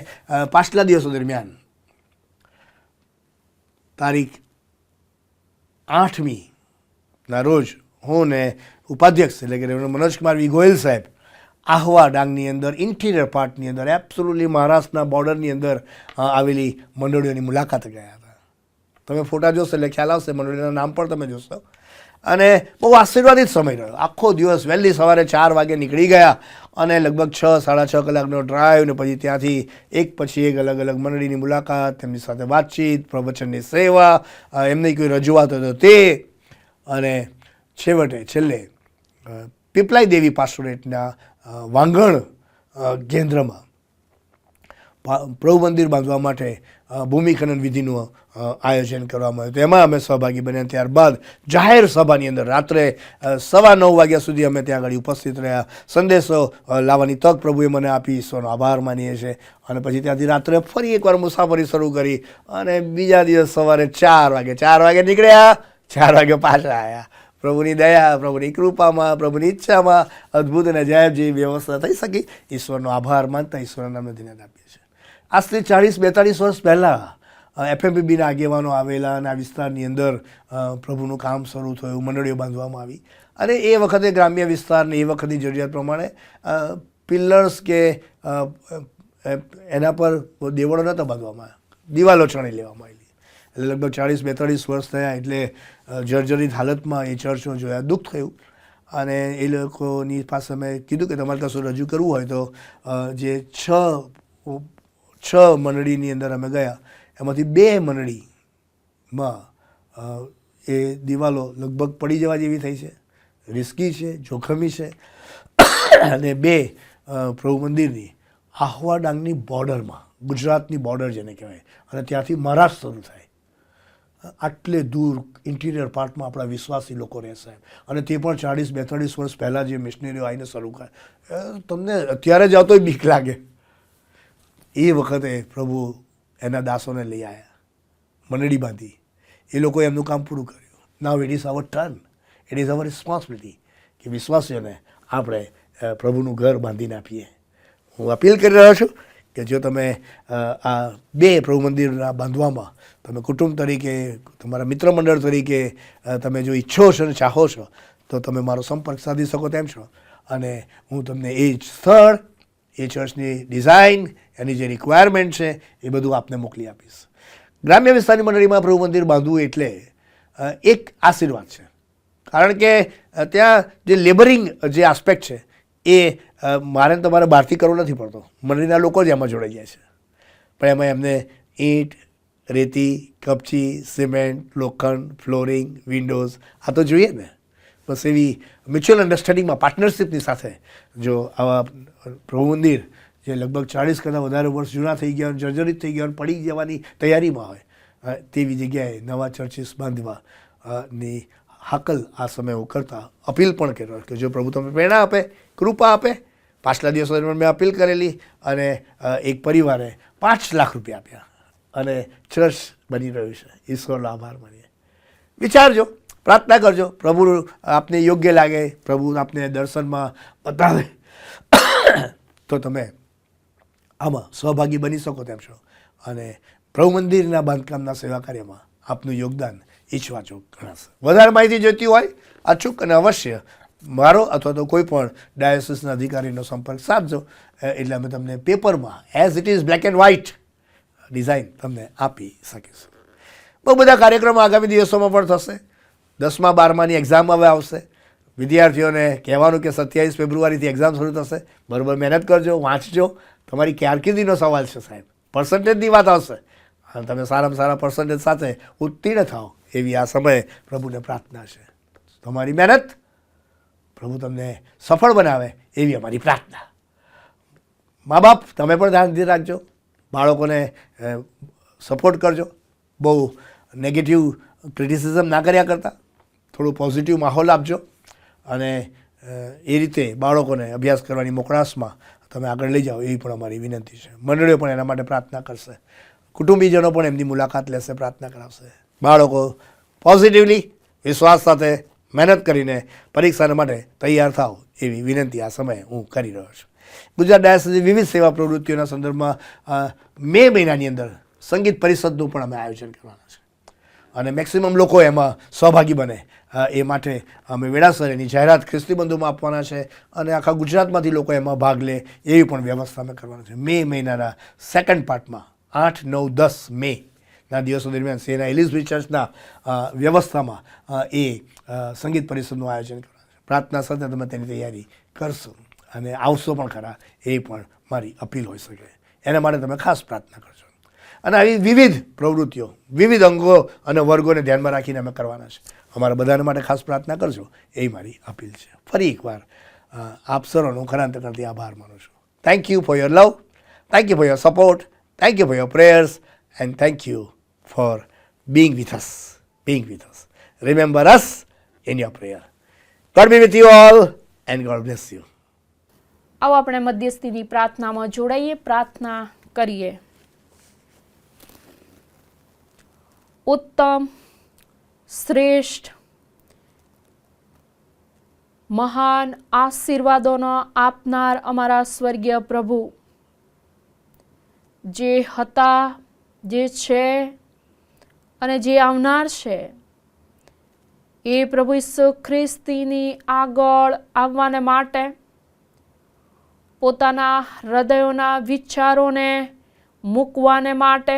પાછલા દિવસો દરમિયાન તારીખ 8મીના રોજ હું ને ઉપાધ્યક્ષ એટલે કે મનોજકુમાર વી ગોયલ સાહેબ આહવા ડાંગની અંદર ઇન્ટિરિયર પાર્ટની અંદર એબ્સોલ્યુટલી મહારાષ્ટ્રના બોર્ડરની અંદર આવેલી મંડળીઓની મુલાકાત ગયા હતા. તમે ફોટા જોશો એટલે ખ્યાલ આવશે, મંડળીના નામ પણ તમે જોશો. અને બહુ આશીર્વાદિત સમય રહ્યો. આખો દિવસ વહેલી સવારે 4 વાગે નીકળી ગયા અને લગભગ 6-6.5 કલાકનો ડ્રાઈવ, ને પછી ત્યાંથી એક પછી એક અલગ અલગ મંડળીની મુલાકાત, તેમની સાથે વાતચીત, પ્રવચનની સેવા, એમની કોઈ રજૂઆત હોય તો તે, અને છેલ્લે પીપલાઈ દેવી પાસ્ટોરેટના વાંગણ કેન્દ્રમાં પ્રભુ મંદિર બાંધવા માટે ભૂમિખનન વિધિનું આયોજન કરવામાં આવ્યું. તેમાં અમે સહભાગી બન્યા. ત્યારબાદ જાહેર સભાની અંદર રાત્રે 9:15 વાગ્યા સુધી અમે ત્યાં આગળ ઉપસ્થિત રહ્યા. સંદેશો લાવવાની તક પ્રભુએ મને આપી, ઈશ્વરનો આભાર માનીએ છીએ. અને પછી ત્યાંથી રાત્રે ફરી એકવાર મુસાફરી શરૂ કરી અને બીજા દિવસ સવારે 4 વાગે નીકળ્યા, 4 વાગે પાછા આવ્યા. પ્રભુની દયા, પ્રભુની કૃપામાં, પ્રભુની ઈચ્છામાં અદ્ભુત અને અજાયબ જેવી વ્યવસ્થા થઈ શકી. ઈશ્વરનો આભાર માનતા ઈશ્વરના નામને ધન્યવાદ આપીએ છીએ. આજથી 40-42 વર્ષ પહેલાં FMPBના આગેવાનો આવેલા અને આ વિસ્તારની અંદર પ્રભુનું કામ શરૂ થયું, મંડળીઓ બાંધવામાં આવી. અને એ વખતે ગ્રામ્ય વિસ્તારની એ વખતની જરૂરિયાત પ્રમાણે પિલ્લર્સ કે એના પર દેવળો નહોતા બાંધવામાં, દિવાલો ચણી લેવામાં આવેલી. એટલે લગભગ 40-42 વર્ષ થયા એટલે જર્જરિત હાલતમાં એ ચર્ચો જોયા, દુઃખ થયું. અને એ લોકોની પાસે મેં કીધું કે તમારે કશું રજૂ કરવું હોય તો જે 6 મંડળીની અંદર અમે ગયા, એમાંથી 2 મંડળીમાં એ દિવાલો લગભગ પડી જવા જેવી થઈ છે, રિસ્કી છે, જોખમી છે. અને 2 પ્રભુ મંદિરની આહવા ડાંગની બોર્ડરમાં, ગુજરાતની બોર્ડર જેને કહેવાય, અને ત્યાંથી મહારાષ્ટ્ર શરૂ થાય. આટલે દૂર ઇન્ટિરિયર પાર્ટમાં આપણા વિશ્વાસી લોકો રહેશે. અને તે પણ 40-42 વર્ષ પહેલાં જે મિશનરીઓ આવીને શરૂ કરે. તમને અત્યારે જાઓ તોય બીક લાગે. એ વખતે પ્રભુ એના દાસોને લઈ આવ્યા, મંડળી બાંધી, એ લોકોએ એમનું કામ પૂરું કર્યું. Now it is our turn, it is our responsibility કે વિશ્વાસીઓને આપણે પ્રભુનું ઘર બાંધીને આપીએ. હું અપીલ કરી રહ્યો છું કે જો તમે આ 2 પ્રભુ મંદિરના બાંધવામાં તમે કુટુંબ તરીકે, તમારા મિત્ર મંડળ તરીકે તમે જો ઈચ્છો છો અને ચાહો છો તો તમે મારો સંપર્ક સાધી શકો તેમ છો. અને હું તમને એ જ સ્થળ, એ ચર્ચની ડિઝાઇન, એની જે રિક્વાયરમેન્ટ છે એ બધું આપને મોકલી આપીશ. ગ્રામ્ય વિસ્તારની મંડળીમાં પ્રભુ મંદિર બાંધવું એટલે એક આશીર્વાદ છે. કારણ કે ત્યાં જે લેબરિંગ જે આસ્પેક્ટ છે એ મારે તમારે બહારથી કરવો નથી પડતો, મંડળીના લોકો જ એમાં જોડાઈ જાય છે. પણ એમાં એમને ઈંટ, રેતી, કપચી, સિમેન્ટ, લોખંડ, ફ્લોરિંગ, વિન્ડોઝ આ તો જોઈએ ને. બસ એવી મ્યુચ્યુઅલ અન્ડરસ્ટેન્ડિંગમાં, પાર્ટનરશિપની સાથે જો આવા પ્રભુ મંદિર જે લગભગ 40 કરતાં વધારે વર્ષ જૂના થઈ ગયા, જર્જરિત થઈ ગયા, પડી જવાની તૈયારીમાં હોય તેવી જગ્યાએ નવા ચર્ચિસ બાંધવાની હાકલ આ સમયે હું કરતા અપીલ પણ કર્યો કે જો પ્રભુ તમે પ્રેરણા આપે, કૃપા આપે. પાછલા દિવસો દરમિયાન મેં અપીલ કરેલી અને એક પરિવારે 5 લાખ રૂપિયા આપ્યા અને ચર્ચ બની રહ્યું છે. ઈશ્વરનો આભાર માનીએ. વિચારજો, પ્રાર્થના કરજો, પ્રભુ આપને યોગ્ય લાગે, પ્રભુ આપને દર્શનમાં બતાવે તો તમે આમાં સહભાગી બની શકો તેમ છો. અને પ્રભુ મંદિરના બાંધકામના સેવા કાર્યમાં આપનું યોગદાન ઈચ્છવાચો ગણાશે. વધારે માહિતી જોઈતી હોય અચૂક અને અવશ્ય મારો અથવા તો કોઈ પણ ડાયોસિસના અધિકારીનો સંપર્ક સાધજો. એટલે અમે તમને પેપરમાં as it is black and white design તમને આપી શકીશું. બહુ બધા કાર્યક્રમો આગામી દિવસોમાં પણ થશે. 10મા 12માની એક્ઝામ હવે આવશે. વિદ્યાર્થીઓને કહેવાનું કે 27 ફેબ્રુઆરીથી એક્ઝામ શરૂ થશે. બરાબર મહેનત કરજો, વાંચજો. તમારી કારકિર્દીનો સવાલ છે સાહેબ, પર્સન્ટેજની વાત આવશે અને તમે સારામાં સારા પર્સન્ટેજ સાથે ઉત્તીર્ણ થાઓ એવી આ સમયે પ્રભુને પ્રાર્થના છે. તમારી મહેનત પ્રભુ તમને સફળ બનાવે એવી અમારી પ્રાર્થના. મા બાપ તમે પણ ધ્યાન રાખજો, બાળકોને સપોર્ટ કરજો. બહુ નેગેટિવ ક્રિટિસિઝમ ના કર્યા કરતાં થોડું પોઝિટિવ માહોલ આપજો અને એ રીતે બાળકોને અભ્યાસ કરવાની મોકળાશમાં તમે આગળ લઈ જાઓ એવી પણ અમારી વિનંતી છે. મંડળીઓ પણ એના માટે પ્રાર્થના કરશે, કુટુંબીજનો પણ એમની મુલાકાત લેશે, પ્રાર્થના કરાવશે. બાળકો પોઝિટિવલી વિશ્વાસ સાથે મહેનત કરીને પરીક્ષાના માટે તૈયાર થાઓ એવી વિનંતી આ સમયે હું કરી રહ્યો છું. ગુજરાત ડાયોસિસની વિવિધ સેવા પ્રવૃત્તિઓના સંદર્ભમાં મે મહિનાની અંદર સંગીત પરિષદનું પણ અમે આયોજન કરવાના છે અને મેક્સિમમ લોકો એમાં સહભાગી બને એ માટે અમે વેળાસર એની જાહેરાત ખ્રિસ્તી બંધુમાં આપવાના છે અને આખા ગુજરાતમાંથી લોકો એમાં ભાગ લે એવી પણ વ્યવસ્થા અમે કરવાના છે. મે મહિનાના સેકન્ડ પાર્ટમાં 8, 9, 10 મેના દિવસો દરમિયાન સેના એલિઝબેથ ચર્ચના વ્યવસ્થામાં એ સંગીત પરિષદનું આયોજન કરવાનું છે. પ્રાર્થના સાથે તમે તેની તૈયારી કરશો અને આવશો પણ ખરા એ પણ મારી અપીલ હોઈ શકે. એના માટે તમે ખાસ પ્રાર્થના કરજો. અને આવી વિવિધ પ્રવૃત્તિઓ, વિવિધ અંગો અને વર્ગોને ધ્યાનમાં રાખીને અમે કરવાના છે. અમારા બધાને માટે ખાસ પ્રાર્થના કરજો એ મારી અપીલ છે. ફરી એકવાર આપ સર્વનો ખરા અંતકરણથી આભાર માનું છું. Thank you for your love, thank you for your support Thank you for your prayers and thank you for being with us. Remember us in your prayer. God be with you all and God bless you. આવો આપણે મધ્યસ્થીની પ્રાર્થનામાં જોડાઈએ, પ્રાર્થના કરીએ. ઉત્તમ, શ્રેષ્ઠ, મહાન આશીર્વાદોનો આપનાર અમારા સ્વર્ગીય પ્રભુ, જે હતા, જે છે અને જે આવનાર છે, એ પ્રભુ ઈસુ ખ્રિસ્તીની આગળ આવવાને માટે પોતાના હૃદયોના વિચારોને મૂકવાને માટે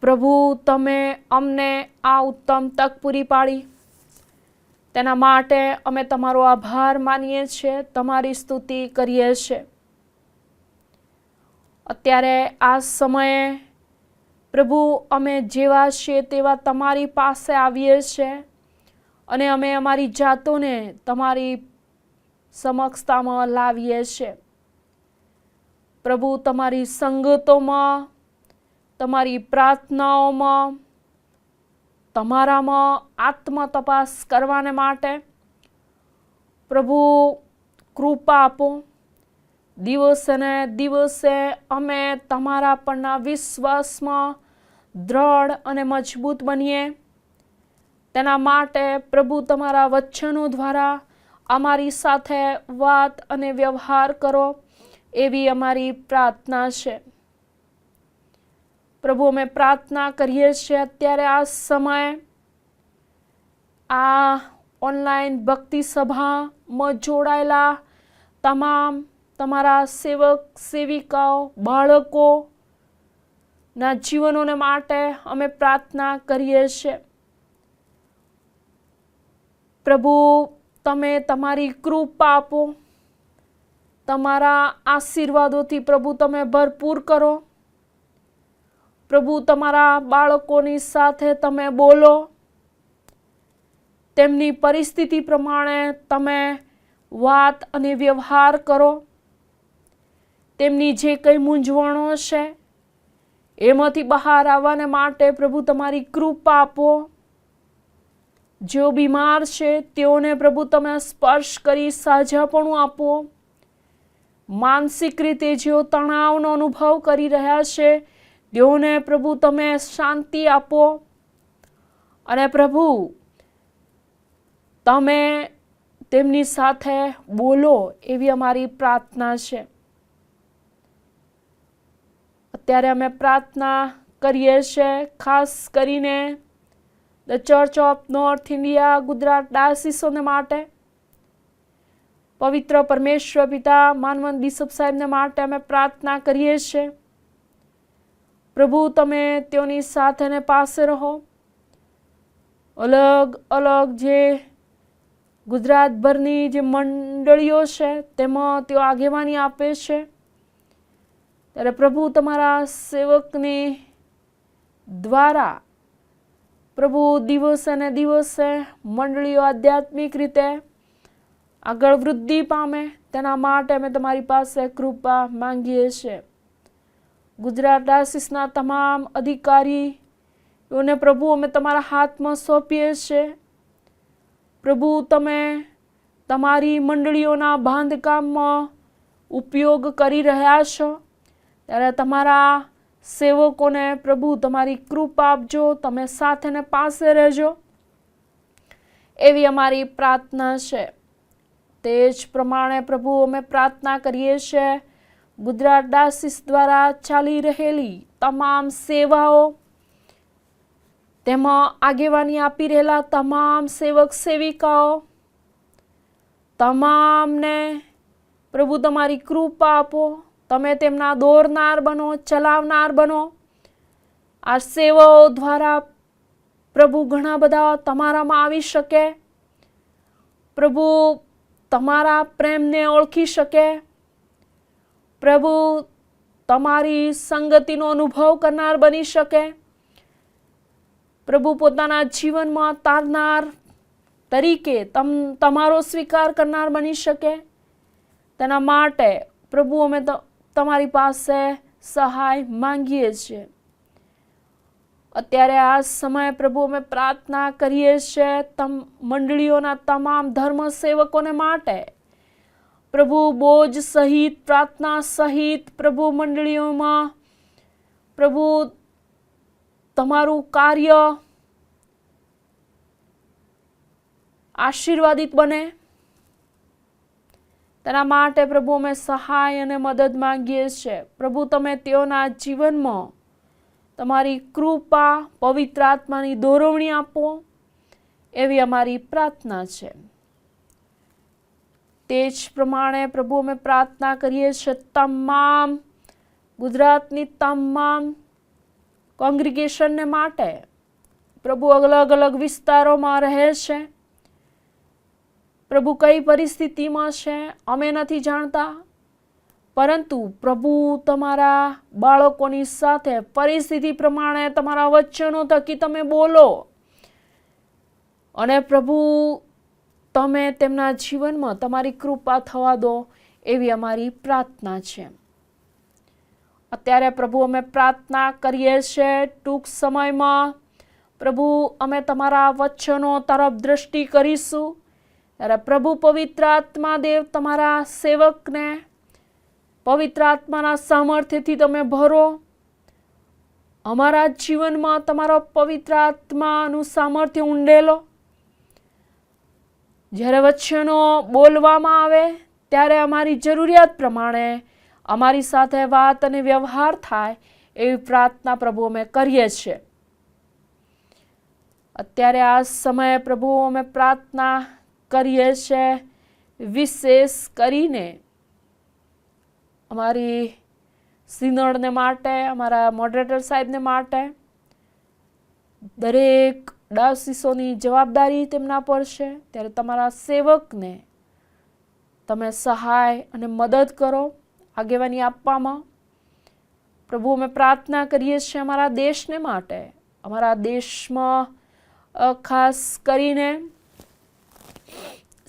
પ્રભુ તમે અમને આ ઉત્તમ તક પૂરી પાડી. તેના માટે અમે તમારો આભાર માનીએ છીએ, તમારી સ્તુતિ કરીએ છીએ. અત્યારે આ સમયે પ્રભુ અમે જેવા છીએ તેવા તમારી પાસે આવીએ છીએ અને અમે અમારી જાતોને તમારી સમક્ષતામાં લાવીએ છીએ. પ્રભુ તમારી સંગતોમાં, તમારી પ્રાર્થનાઓમાં, તમારામાં આત્મ તપાસ કરવાને માટે પ્રભુ કૃપા આપો. દિવસે ને દિવસે અમે તમારા પરના વિશ્વાસમાં દ્રઢ અને મજબૂત બનીએ. તેના માટે પ્રભુ તમારા વચનો દ્વારા અમારી સાથે વાત અને વ્યવહાર કરો, એવી અમારી પ્રાર્થના છે. પ્રભુ અમે પ્રાર્થના કરીએ છીએ અત્યારે આ સમયે આ ઓનલાઈન ભક્તિ સભામાં જોડાયેલા તમામ તમારા સેવક સેવિકાઓ, બાળકોના જીવનોને માટે અમે પ્રાર્થના કરીએ છીએ. પ્રભુ તમે તમારી કૃપા આપો, તમારા આશીર્વાદોથી પ્રભુ તમે ભરપૂર કરો. પ્રભુ તમારા બાળકોની સાથે તમે બોલો, તેમની પરિસ્થિતિ પ્રમાણે તમે વાત અને વ્યવહાર કરો. તેમની જે કંઈ મૂંઝવણો છે એમાંથી બહાર આવવાને માટે પ્રભુ તમારી કૃપા આપો. જેઓ બીમાર છે તેઓને પ્રભુ તમે સ્પર્શ કરી સાજાપણું આપો. માનસિક રીતે જેઓ તણાવનો અનુભવ કરી રહ્યા છે તેઓને પ્રભુ તમે શાંતિ આપો. અને પ્રભુ તમે તેમની સાથે બોલો, એવી અમારી પ્રાર્થના છે. અત્યારે અમે પ્રાર્થના કરીએ છીએ ખાસ કરીને the Church of North India Gujarat ડાયોસીસોને માટે. પવિત્ર પરમેશ્વર પિતા માનવંત બિશપ સાહેબને માટે અમે પ્રાર્થના કરીએ છીએ. પ્રભુ તમે તેઓની સાથે ને પાસે રહો. અલગ અલગ જે ગુજરાતભરની જે મંડળીઓ છે તેમાં તેઓ આગેવાની આપે છે, ત્યારે પ્રભુ તમારા સેવકની દ્વારા પ્રભુ દિવસે ને દિવસે મંડળીઓ આધ્યાત્મિક રીતે આગળ વૃદ્ધિ પામે, તેના માટે અમે તમારી પાસે કૃપા માંગીએ છીએ. ગુજરાત ડાયોસીસના તમામ અધિકારીઓને પ્રભુ અમે તમારા હાથમાં સોંપીએ છીએ. પ્રભુ તમે તમારી મંડળીઓના બાંધકામમાં ઉપયોગ કરી રહ્યા છો, ત્યારે તમારા સેવકોને પ્રભુ તમારી કૃપા આપજો. તમે સાથે ને પાસે રહેજો, એવી અમારી પ્રાર્થના છે. તે જ પ્રમાણે પ્રભુ અમે પ્રાર્થના કરીએ છીએ ગુજરાત ડાયોસીસ દ્વારા ચાલી રહેલી તમામ સેવાઓ, તેમાં આગેવાની આપી રહેલા તમામ સેવક સેવિકાઓ, તમામને પ્રભુ તમારી કૃપા આપો. તમે તેમના દોરનાર બનો, ચલાવનાર બનો. આ સેવાઓ દ્વારા પ્રભુ ઘણા બધા તમારામાં આવી શકે, પ્રભુ તમારા પ્રેમને ઓળખી શકે, પ્રભુ તમારી સંગતિનો અનુભવ કરનાર બની શકે, પ્રભુ પોતાના જીવનમાં તારનાર તરીકે તમારો સ્વીકાર કરનાર બની શકે. તેના માટે પ્રભુ અમે તમારી પાસે સહાય માંગીએ છીએ. અત્યારે આ સમયે પ્રભુ અમે પ્રાર્થના કરીએ છીએ મંડળીઓના તમામ ધર્મ સેવકોને માટે. પ્રભુ બોજ સહિત, પ્રાર્થના સહિત પ્રભુ મંડળીઓમાં પ્રભુ તમારું કાર્ય આશીર્વાદિત બને તેના માટે પ્રભુ અમે સહાય અને મદદ માંગીએ છીએ. પ્રભુ તમે તેઓના જીવનમાં તમારી કૃપા, પવિત્ર આત્માની દોરવણી આપો એવી અમારી પ્રાર્થના છે. તે જ પ્રમાણે પ્રભુ અમે પ્રાર્થના કરીએ છીએ તમામ ગુજરાતની તમામ કોંગ્રીગેશનને માટે. પ્રભુ અલગ અલગ વિસ્તારોમાં રહે છે. પ્રભુ કઈ પરિસ્થિતિમાં છે અમે નથી જાણતા, પરંતુ પ્રભુ તમારા બાળકોની સાથે પરિસ્થિતિ પ્રમાણે તમારા વચનો થકી તમે બોલો અને પ્રભુ તમે તેમના જીવનમાં તમારી કૃપા થવા દો એવી અમારી પ્રાર્થના છે. અત્યારે પ્રભુ અમે પ્રાર્થના કરીએ છીએ ટૂંક સમયમાં પ્રભુ અમે તમારા વચનો તરફ દ્રષ્ટિ કરીશું ત્યારે પ્રભુ પવિત્ર આત્મા દેવ તમારા સેવકને પવિત્ર આત્માના સામર્થ્યથી તમે ભરો. અમારા જીવનમાં તમારો પવિત્ર આત્માનું સામર્થ્ય ઊંડેલો. જ્યારે વચનો બોલવામાં આવે ત્યારે અમારી જરૂરિયાત પ્રમાણે અમારી સાથે વાત અને વ્યવહાર થાય એવી પ્રાર્થના પ્રભુ અમે કરીએ છીએ. અત્યારે આ સમયે પ્રભુ અમે પ્રાર્થના કરીએ છીએ વિશેષ કરીને અમારી સિનોડને માટે, અમારા મોડરેટર સાહેબને માટે. દરેક ડાયોસીસોની જવાબદારી તેમના પર છે ત્યારે તમારા સેવકને તમે સહાય અને મદદ કરો આગેવાની આપવામાં. પ્રભુ અમે પ્રાર્થના કરીએ છીએ અમારા દેશને માટે. અમારા દેશમાં ખાસ કરીને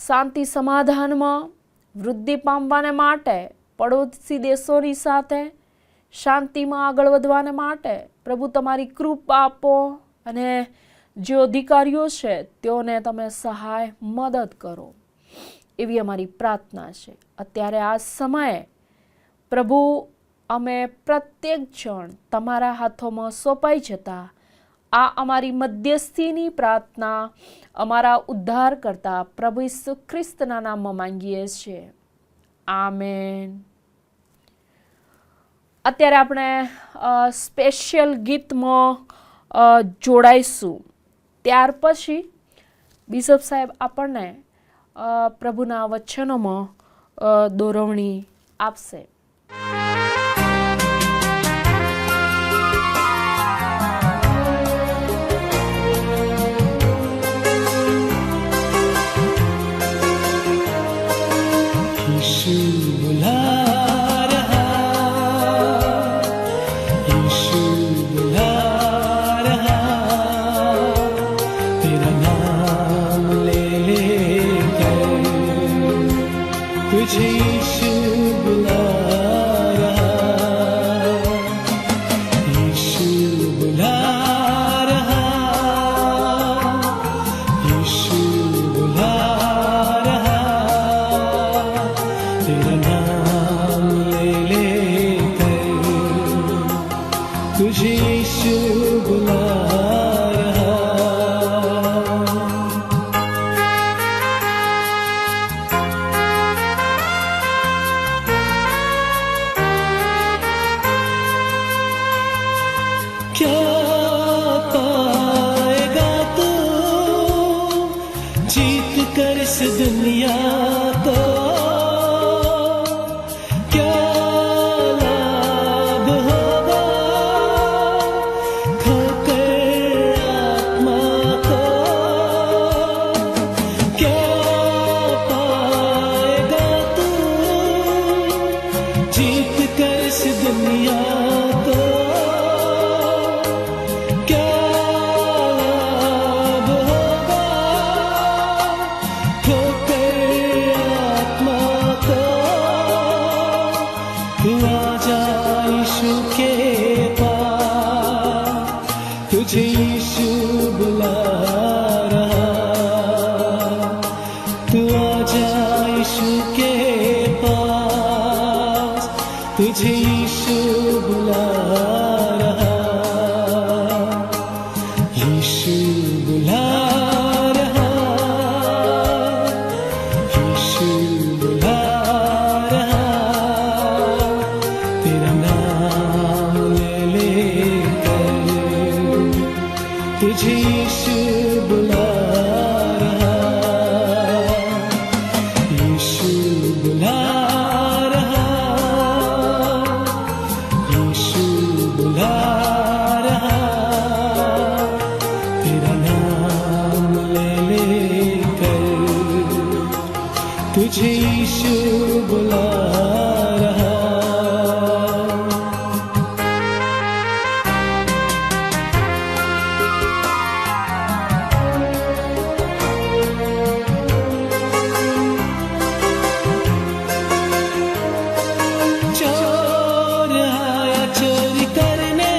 શાંતિ સમાધાનમાં વૃદ્ધિ પામવાને માટે, પડોશી દેશોની સાથે શાંતિમાં આગળ વધવાને માટે પ્રભુ તમારી કૃપા આપો અને જે અધિકારીઓ છે તેઓને તમે સહાય મદદ કરો એવી અમારી પ્રાર્થના છે. અત્યારે આ સમયે પ્રભુ અમે પ્રત્યેક જણ તમારા હાથોમાં સોંપાઈ જતા આ અમારી મધ્યસ્થીની પ્રાર્થના અમારા ઉદ્ધાર કરતા પ્રભુ ઈસુ ખ્રિસ્તના નામમાં માંગીએ છીએ. આમેન. અત્યારે આપણે સ્પેશિયલ ગીતમાં જોડાઈશું. ત્યાર પછી બિશપ સાહેબ આપણને પ્રભુના વચનોમાં દોરવણી આપશે. ठोकर तुझे यीशु बुला रहा, यीशु बुला रहा, यीशु बुला रहा, तेरा नाम ले लेकर तुझे यीशु बुला रहा, यीशु बुला रहा, यीशु बुला रहा, तेरा नाम ले लेकर तुझे यीशु बुला रहा। चोर आया चोरी करने,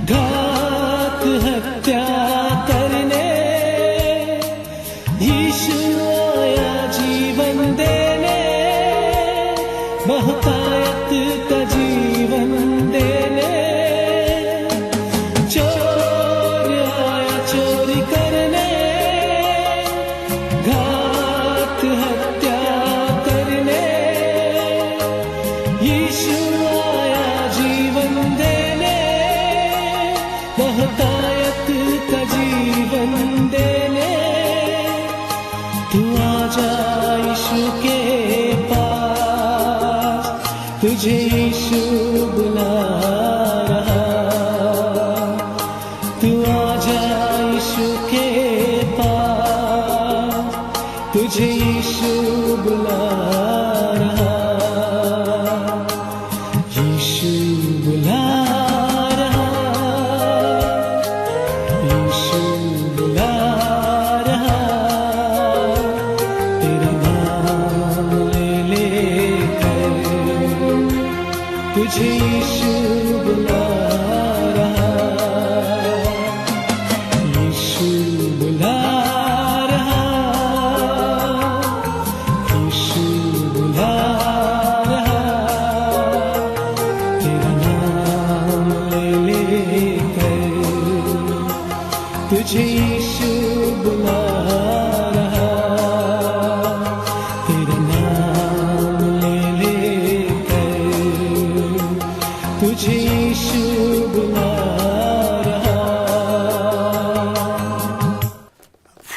घात हत्या करने, यीशु आया जीवन देने, बहुतायत का जीवन देने। चोर आया चोरी करने, घात हत्या करने, यीशु आया जीवन देने, बहुतायत का जीवन देने। तू आजा यीशु के पास, तुझे यीशु बुला रहा। तू आजा यीशु के पास, तुझे यीशु बुला रहा, यीशु बुला रहा, यीशु बुला रहा, तेरा नाम ले लेकर तुझे यीशु बुला रहा, यीशु बुला रहा, यीशु बुला रहा, तेरा नाम ले लेकर तुझे यीशु बुला रहा, तेरा नाम ले लेकर तुझे यीशु बुला रहा।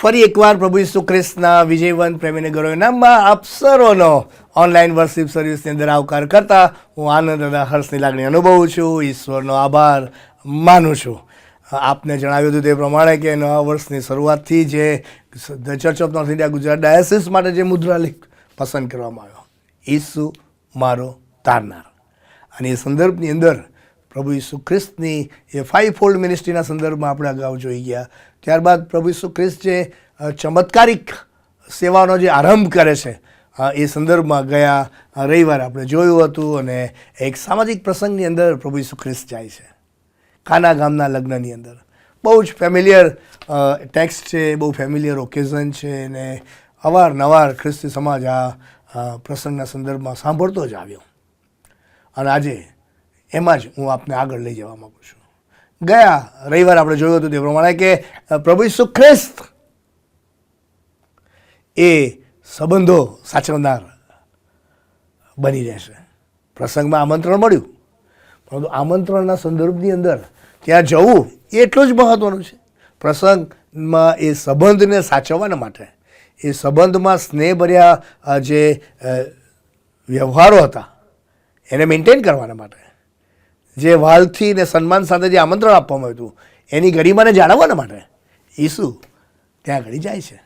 ફરી એકવાર પ્રભુ ઈસુ ખ્રિસ્તના વિજયવંત પ્રેમીને ગૌરવ નામમાં આપ સર્વનો ઓનલાઈન વર્શિપ સર્વિસની અંદર આવકાર કરતા હું આનંદ અને હર્ષની લાગણી અનુભવું છું, ઈશ્વરનો આભાર માનું છું. આપને જણાવ્યું હતું તે પ્રમાણે કે નવા વર્ષની શરૂઆતથી જે the Church of North India Gujarat diocese માટે જે મુદ્રાલેખ પસંદ કરવામાં આવ્યો, ઈસુ મારો તારનાર, અને એ સંદર્ભની અંદર પ્રભુ ઈસુ ખ્રિસ્તની એ 5-fold મિનિસ્ટ્રીના સંદર્ભમાં આપણે અગાઉ જોઈ ગયા. ત્યારબાદ પ્રભુ ઈસુ ખ્રિસ્ત જે ચમત્કારિક સેવાનો જે આરંભ કરે છે એ સંદર્ભમાં ગયા રવિવારે આપણે જોયું હતું, અને એક સામાજિક પ્રસંગની અંદર પ્રભુ ઈસુ ખ્રિસ્ત જાય છે, કાના ગામના લગ્નની અંદર. બહુ જ ફેમિલિયર ટેક્સ્ટ છે, બહુ ફેમિલિયર ઓકેઝન છે, અને અવારનવાર ખ્રિસ્તી સમાજ આ પ્રસંગના સંદર્ભમાં સાંભળતો જ આવ્યો, અને આજે એમાં જ હું આપને આગળ લઈ જવા માગું છું. ગયા રવિવારે આપણે જોયું હતું તે પ્રમાણે કે પ્રભુ ઈસુ ખ્રિસ્ત એ સંબંધો સાચવનાર બની રહેશે. પ્રસંગમાં આમંત્રણ મળ્યું, પરંતુ આમંત્રણના સંદર્ભની અંદર ત્યાં જવું એ એટલું જ મહત્ત્વનું છે. પ્રસંગમાં એ સંબંધને સાચવવાના માટે, એ સંબંધમાં સ્નેહભર્યા જે વ્યવહારો હતા એને મેન્ટેન કરવાના માટે, જે વાલથી ને સન્માન સાથે જે આમંત્રણ આપવામાં આવ્યું હતું એની ગરિમાને જાળવવાના માટે ઈસુ ત્યાં આગળ જાય છે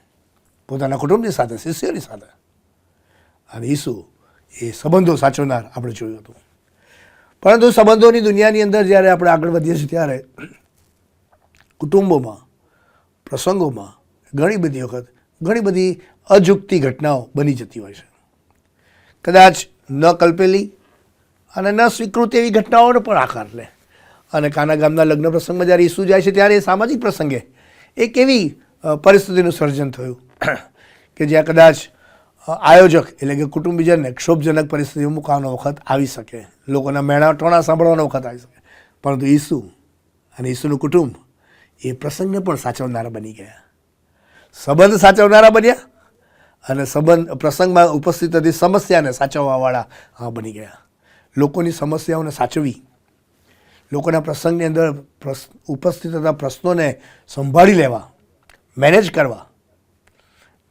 પોતાના કુટુંબની સાથે, શિષ્યોની સાથે. અને ઈસુ એ સંબંધો સાચવનાર આપણે જોયું હતું. પરંતુ સંબંધોની દુનિયાની અંદર જ્યારે આપણે આગળ વધીએ છીએ ત્યારે કુટુંબોમાં, પ્રસંગોમાં ઘણી બધી વખત ઘણી બધી અજુગતી ઘટનાઓ બની જતી હોય છે. કદાચ ન કલ્પેલી અને ન સ્વીકૃત એવી ઘટનાઓનો પણ આકાર લે. અને કાના ગામના લગ્ન પ્રસંગમાં જ્યારે ઈસુ જાય છે ત્યારે એ સામાજિક પ્રસંગે એક એવી પરિસ્થિતિનું સર્જન થયું કે જ્યાં કદાચ આયોજક એટલે કે કુટુંબીજનને ક્ષોભજનક પરિસ્થિતિમાં મૂકવાનો વખત આવી શકે, લોકોના મેણા ટોણા સાંભળવાનો વખત આવી શકે, પરંતુ ઈસુ અને ઈસુનું કુટુંબ એ પ્રસંગને પણ સાચવનારા બની ગયા, સંબંધ સાચવનારા બન્યા અને પ્રસંગમાં ઉપસ્થિત થતી સમસ્યાને સાચવવાવાળા બની ગયા. લોકોની સમસ્યાઓને સાચવી, લોકોના પ્રસંગની અંદર ઉપસ્થિત થતા પ્રશ્નોને સંભાળી લેવા, મેનેજ કરવા,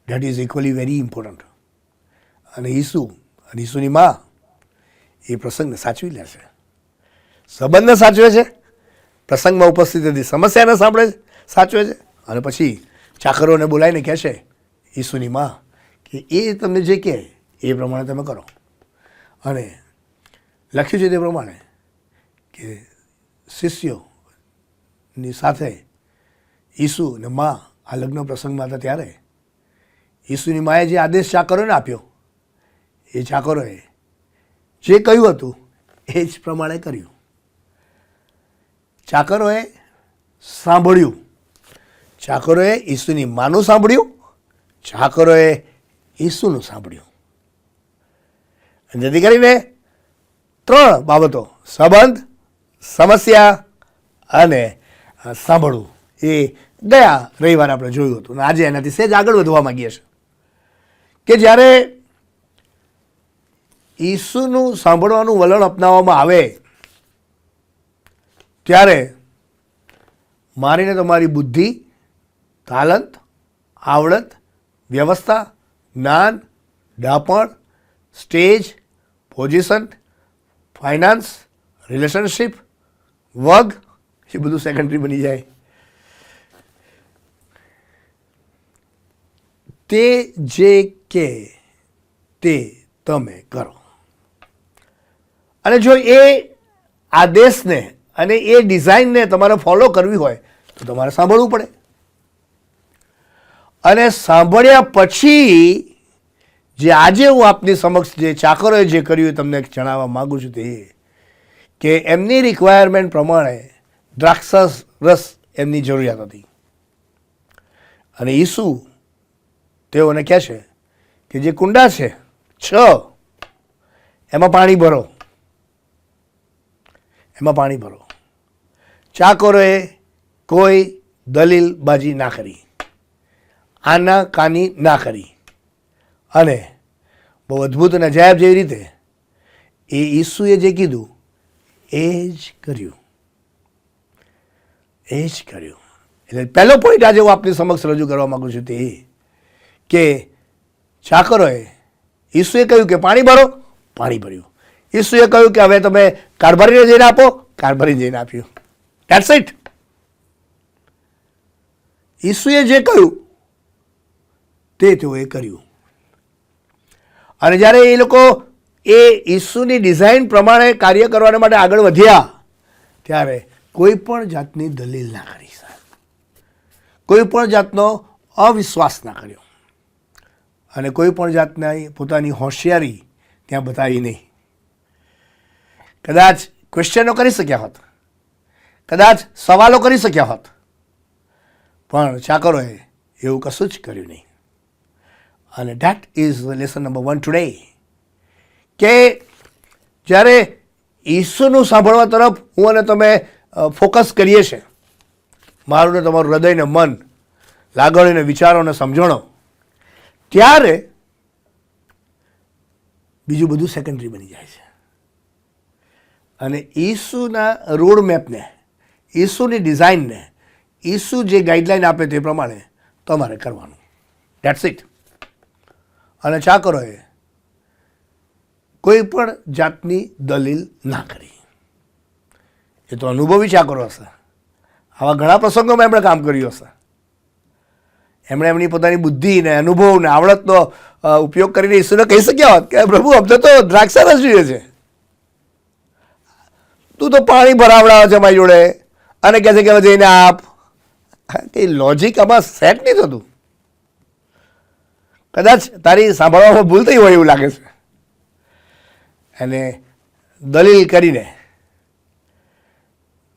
that is equally very important. અને ઈસુ અને ઈસુની મા એ પ્રસંગને સાચવી લે છે, સંબંધને સાચવે છે, પ્રસંગમાં ઉપસ્થિત થતી સમસ્યાને સાચવે છે, અને પછી ચાકરોને બોલાવીને કહે છે ઈસુની મા કે એ તમને જે કહે એ પ્રમાણે તમે કરો. અને લખ્યું છે તે પ્રમાણે કે શિષ્યોની સાથે ઈસુ અને મા આ લગ્ન પ્રસંગમાં હતા ત્યારે ઈસુની માએ જે આદેશ ચાકરોને આપ્યો એ ચાકરોએ જે કહ્યું હતું એ જ પ્રમાણે કર્યું. ચાકરોએ સાંભળ્યું, ચાકરોએ ઈસુની માનું સાંભળ્યું, ચાકરોએ ઈસુનું સાંભળ્યું. જેથી કરીને 3 બાબતો, સંબંધ, સમસ્યા અને સાંભળવું, એ ગયા રવિવારે આપણે જોયું હતું. અને આજે એનાથી સહેજ આગળ વધવા માંગીએ છીએ કે જ્યારે ઈસુનું સાંભળવાનું વલણ અપનાવવામાં આવે ત્યારે મારીને તમારી બુદ્ધિ, તાલંત, આવડત, વ્યવસ્થા, જ્ઞાન, ડાપણ, સ્ટેજ, પોઝિશન, ફાઇનાન્સ, રિલેશનશિપ, વર્ગ, એ બધું સેકન્ડરી બની જાય. તે જે કે તે તમે કરો. અને જો એ આદેશને અને એ ડિઝાઇનને તમારે ફોલો કરવી હોય તો તમારે સાંભળવું પડે. અને સાંભળ્યા પછી જે આજે હું આપની સમક્ષ જે ચાકરોએ જે કર્યું એ તમને જણાવવા માગું છું તે કે એમની રિક્વાયરમેન્ટ પ્રમાણે દ્રાક્ષરસ રસ એમની જરૂરિયાત હતી. અને ઈસુ તેઓને કહે છે કે જે કુંડા છે 6 એમાં પાણી ભરો, એમાં પાણી ભરો. ચાકરોએ કોઈ દલીલબાજી ના કરી, આનાકાની ના કરી, અને બહુ અદ્ભુત અને અજાયબ જેવી રીતે એ ઈસુએ જે કીધું એ જ કર્યું, એ જ કર્યું. એટલે પહેલો પોઈન્ટ આજે હું આપની સમક્ષ રજૂ કરવા માગું છું તે કે ચાકરોએ ઈસુએ કહ્યું કે પાણી ભરો, પાણી ભર્યું. ઈસુએ કહ્યું કે હવે તમે કારભારીને જઈને આપો, કારભારી જઈને આપ્યું. That's it. ઈસુએ જે કહ્યું તે તેઓએ કર્યું. અને જ્યારે એ લોકો એ ઈસુની ડિઝાઇન પ્રમાણે કાર્ય કરવા માટે આગળ વધ્યા ત્યારે કોઈ પણ જાતની દલીલ ના કરી, કોઈ પણ જાતનો અવિશ્વાસ ના કર્યો, અને કોઈ પણ જાતની પોતાની હોશિયારી ત્યાં બતાવી નહીં. કદાચ ક્વેશ્ચનો કરી શક્યા હોત, કદાચ સવાલો કરી શક્યા હોત, પણ ચાકરોએ એવું કશું જ કર્યું નહીં. અને that is lesson number 1 today કે જ્યારે ઈસુનું સાંભળવા તરફ હું અને તમે ફોકસ કરીએ છીએ, મારું ને તમારું હૃદય ને મન, લાગણી ને વિચારો ને સમજણો, ત્યારે બીજું બધું સેકન્ડરી બની જાય છે. અને ઈસુના રોડ મેપને, ઈસુની ડિઝાઇનને, ઈસુ જે ગાઈડલાઈન આપે તે પ્રમાણે તમારે કરવાનું. That's it. અને ચાકરોએ કોઈ પણ જાતની દલીલ ના કરી. એ તો અનુભવી ચાકરો હશે, આવા ઘણા પ્રસંગોમાં એમણે કામ કર્યું હશે. એમણે એમની પોતાની બુદ્ધિ ને અનુભવ ને આવડતનો ઉપયોગ કરીને ઈસુને કહી શક્યા હોત કે પ્રભુ અમને તો દ્રાક્ષરસ જોઈએ છે, તું તો પાણી ભરાવડાવે છે મારી જોડે અને કહે છે કે જઈને આપ. કંઈ લોજિક આમાં સેટ નહીં થતું. કદાચ તારી સાંભળવામાં ભૂલ થઈ હોય એવું લાગે છે. અને દલીલ કરીને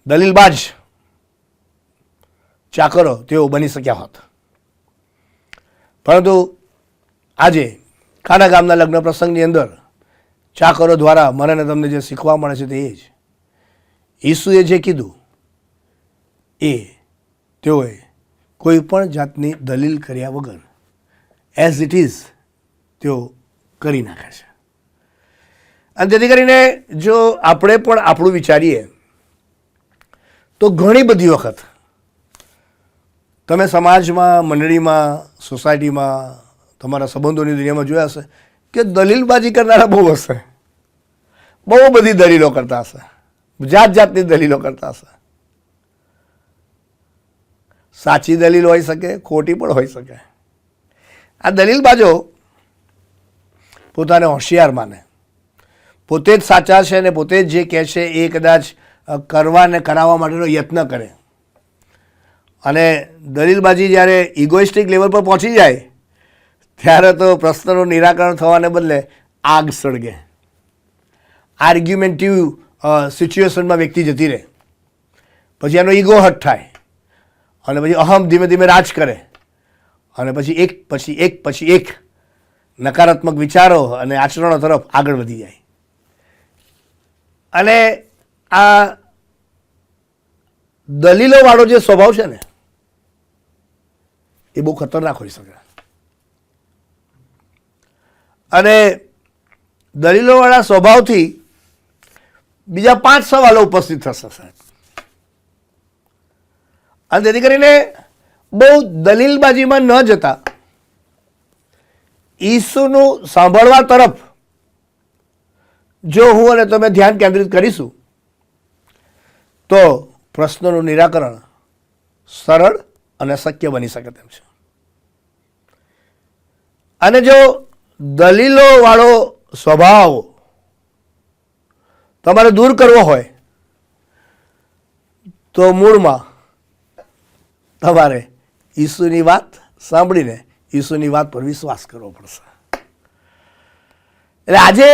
દલીલબાજ ચાકરો તેઓ બની શક્યા હોત. પરંતુ આજે કાના ગામના લગ્ન પ્રસંગની અંદર ચાકરો દ્વારા મને અને તમને જે શીખવા મળે છે તે એ જ, ઈસુએ જે કીધું એ તેઓએ કોઈ પણ જાતની દલીલ કર્યા વગર એઝ ઇટ ઇઝ તેઓ કરી નાખે છે. અને તેથી કરીને જો આપણે પણ આપણું વિચારીએ તો ઘણી બધી વખત તમે સમાજમાં, મંડળીમાં, સોસાયટીમાં, તમારા સંબંધોની દુનિયામાં જોયા હશે કે દલીલબાજી કરનારા બહુ હશે, બહુ બધી દલીલો કરતા હશે, જાત જાતની દલીલો કરતા હશે. સાચી દલીલ હોઈ શકે, ખોટી પણ હોઈ શકે. આ દલીલબાજો પોતાને હોશિયાર માને, પોતે જ સાચા છે અને પોતે જ જે કહે છે એ કદાચ કરવા ને કરાવવા માટેનો યત્ન કરે. અને દલીલબાજી જ્યારે ઇગોઇસ્ટિક લેવલ પર પહોંચી જાય ત્યારે તો પ્રશ્નનું નિરાકરણ થવાને બદલે આગ સળગે. આર્ગ્યુમેન્ટિવ સિચ્યુએશનમાં વ્યક્તિ જતી રહે, પછી એનો ઈગો હટ થાય અને પછી અહમ ધીમે ધીમે રાજ કરે અને પછી એક પછી એક નકારાત્મક વિચારો અને આચરણો તરફ આગળ વધી જાય. અને આ દલીલોવાળો જે સ્વભાવ છે ને એ બહુ ખતરનાક હોઈ શકે. અને દલીલોવાળા સ્વભાવથી બીજા 5 સવાલો ઉપસ્થિત થશે સાહેબ. અને તેથી કરીને બહુ દલીલબાજીમાં ન જતા ઈસુનું સાંભળવા તરફ જો હું અને તમે ધ્યાન કેન્દ્રિત કરીશું તો પ્રશ્નોનું નિરાકરણ સરળ અને શક્ય બની શકે તેમ છે. અને જો દલીલોવાળો સ્વભાવ તમારે દૂર કરવો હોય તો મૂળમાં તમારે ઈસુની વાત સાંભળીને ઈસુની વાત પર વિશ્વાસ કરવો પડશે. એટલે આજે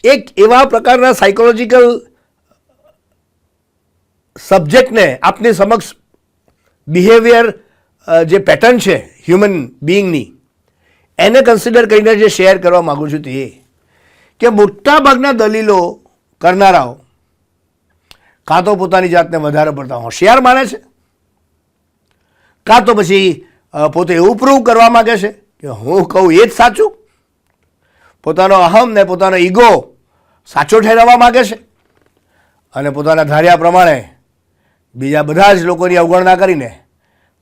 એક એવા પ્રકારના સાયકોલોજીકલ સબ્જેક્ટને આપની સમક્ષ બિહેવિયર જે પેટર્ન છે હ્યુમન બિઈંગની એને કન્સિડર કરીને જે શેર કરવા માગું છું તે કે મોટાભાગના દલીલો કરનારાઓ કાં તો પોતાની જાતને વધારે પડતા હોશિયાર માને છે, કાં તો પછી પોતે એવું પ્રૂવ કરવા માગે છે કે હું કહું એ જ સાચું, પોતાનો અહમ ને પોતાનો ઈગો સાચો ઠેરવવા માગે છે અને પોતાના ધાર્યા પ્રમાણે બીજા બધા જ લોકોની અવગણના કરીને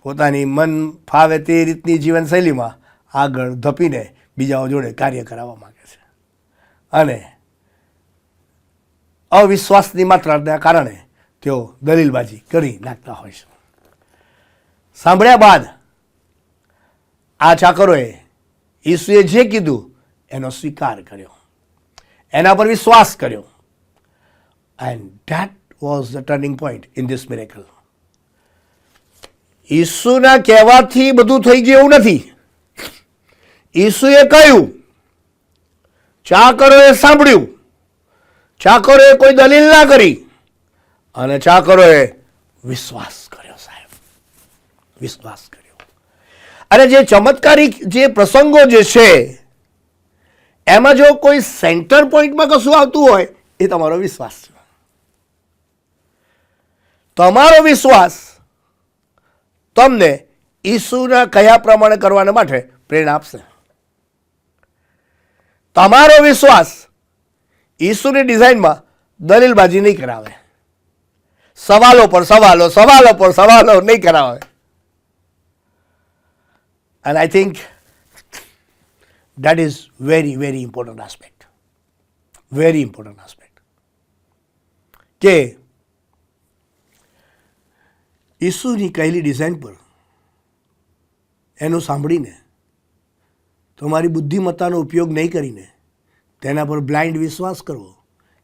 પોતાની મન ફાવે તે રીતની જીવનશૈલીમાં આગળ ધપીને બીજાઓ જોડે કાર્ય કરાવવા માગે છે. અને અવિશ્વાસની માત્રાના કારણે તેઓ દલીલબાજી કરી નાખતા હોય છે. સાંભળ્યા બાદ આ ચાકરોએ ઈસુએ જે કીધું એનો સ્વીકાર કર્યો, એના પર વિશ્વાસ કર્યો. And that was the turning point in this miracle. ઈસુના કહેવાથી બધું થઈ ગયું એવું નથી. ઈસુએ કહ્યું, ચાકરોએ સાંભળ્યું, ચાકરોએ કોઈ દલીલ ના કરી અને ચાકરોએ વિશ્વાસ કર્યો સાહેબ, વિશ્વાસ કર્યો. અને જે ચમત્કારિક જે પ્રસંગો જે છે એમાં જો કોઈ સેન્ટર પોઈન્ટમાં કશું આવતું હોય એ તમારો વિશ્વાસ છે. તમારો વિશ્વાસ તમને ઈસુના કયા પ્રમાણે કરવાને માટે પ્રેરણા આપશે. તમારો વિશ્વાસ ઈસુની ડિઝાઇનમાં દલીલબાજી નહીં કરાવે, સવાલો પર સવાલો, સવાલો પર સવાલો નહીં કરાવે. And I think that is very, very important aspect. Very important aspect. કે ઈસુની કહેલી ડિઝાઇન પર એનું સાંભળીને તમારી બુદ્ધિમત્તાનો ઉપયોગ નહીં કરીને તેના પર બ્લાઇન્ડ વિશ્વાસ કરવો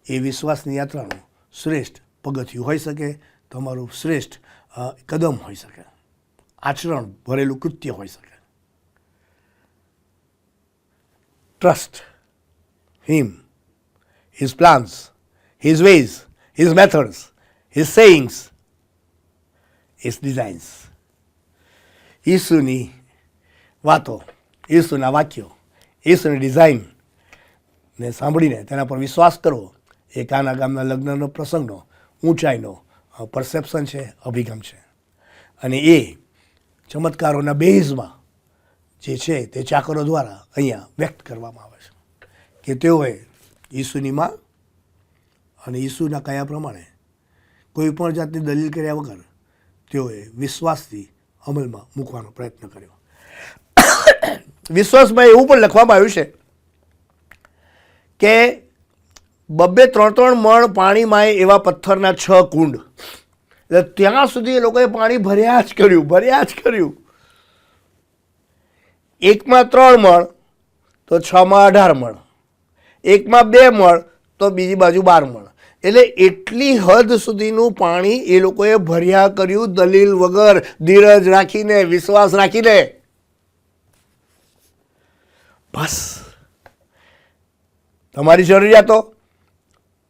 એ વિશ્વાસની યાત્રાનું શ્રેષ્ઠ પગથિયું હોઈ શકે, તમારું શ્રેષ્ઠ કદમ હોઈ શકે, આચરણ ભરેલું કૃત્ય હોઈ શકે. Trust Him, His plans, His ways, His methods, His sayings, His designs. ઈસુની વાતો, ઈસુના વાક્યો ઈસુની ડિઝાઇનને સાંભળીને તેના પર વિશ્વાસ કરવો એ કાના ગામના લગ્નનો પ્રસંગનો ઊંચાઈનો પરસેપ્શન છે, અભિગમ છે. અને એ ચમત્કારોના બેઝમાં જે છે તે ચાકરો દ્વારા અહીંયા વ્યક્ત કરવામાં આવે છે કે તેઓએ ઈસુની માં અને ઈસુના કયા પ્રમાણે કોઈ પણ જાતની દલીલ કર્યા વગર તેઓએ વિશ્વાસથી અમલમાં મૂકવાનો પ્રયત્ન કર્યો. વિશ્વાસમાં એવું પણ લખવામાં આવ્યું છે કે 2-3 મણ પાણીમાં એવા પથ્થરના 6 કુંડ, એટલે ત્યાં સુધી એ લોકોએ પાણી ભર્યા જ કર્યું. એકમાં 3 મણ તો 6માં 18 મણ, એકમાં 2 મણ તો બીજી બાજુ 12 મણ. એટલે એટલી હદ સુધીનું પાણી એ લોકોએ ભર્યા કર્યું, દલીલ વગર, ધીરજ રાખીને, વિશ્વાસ રાખીને. બસ તમારી જરૂરિયાતો,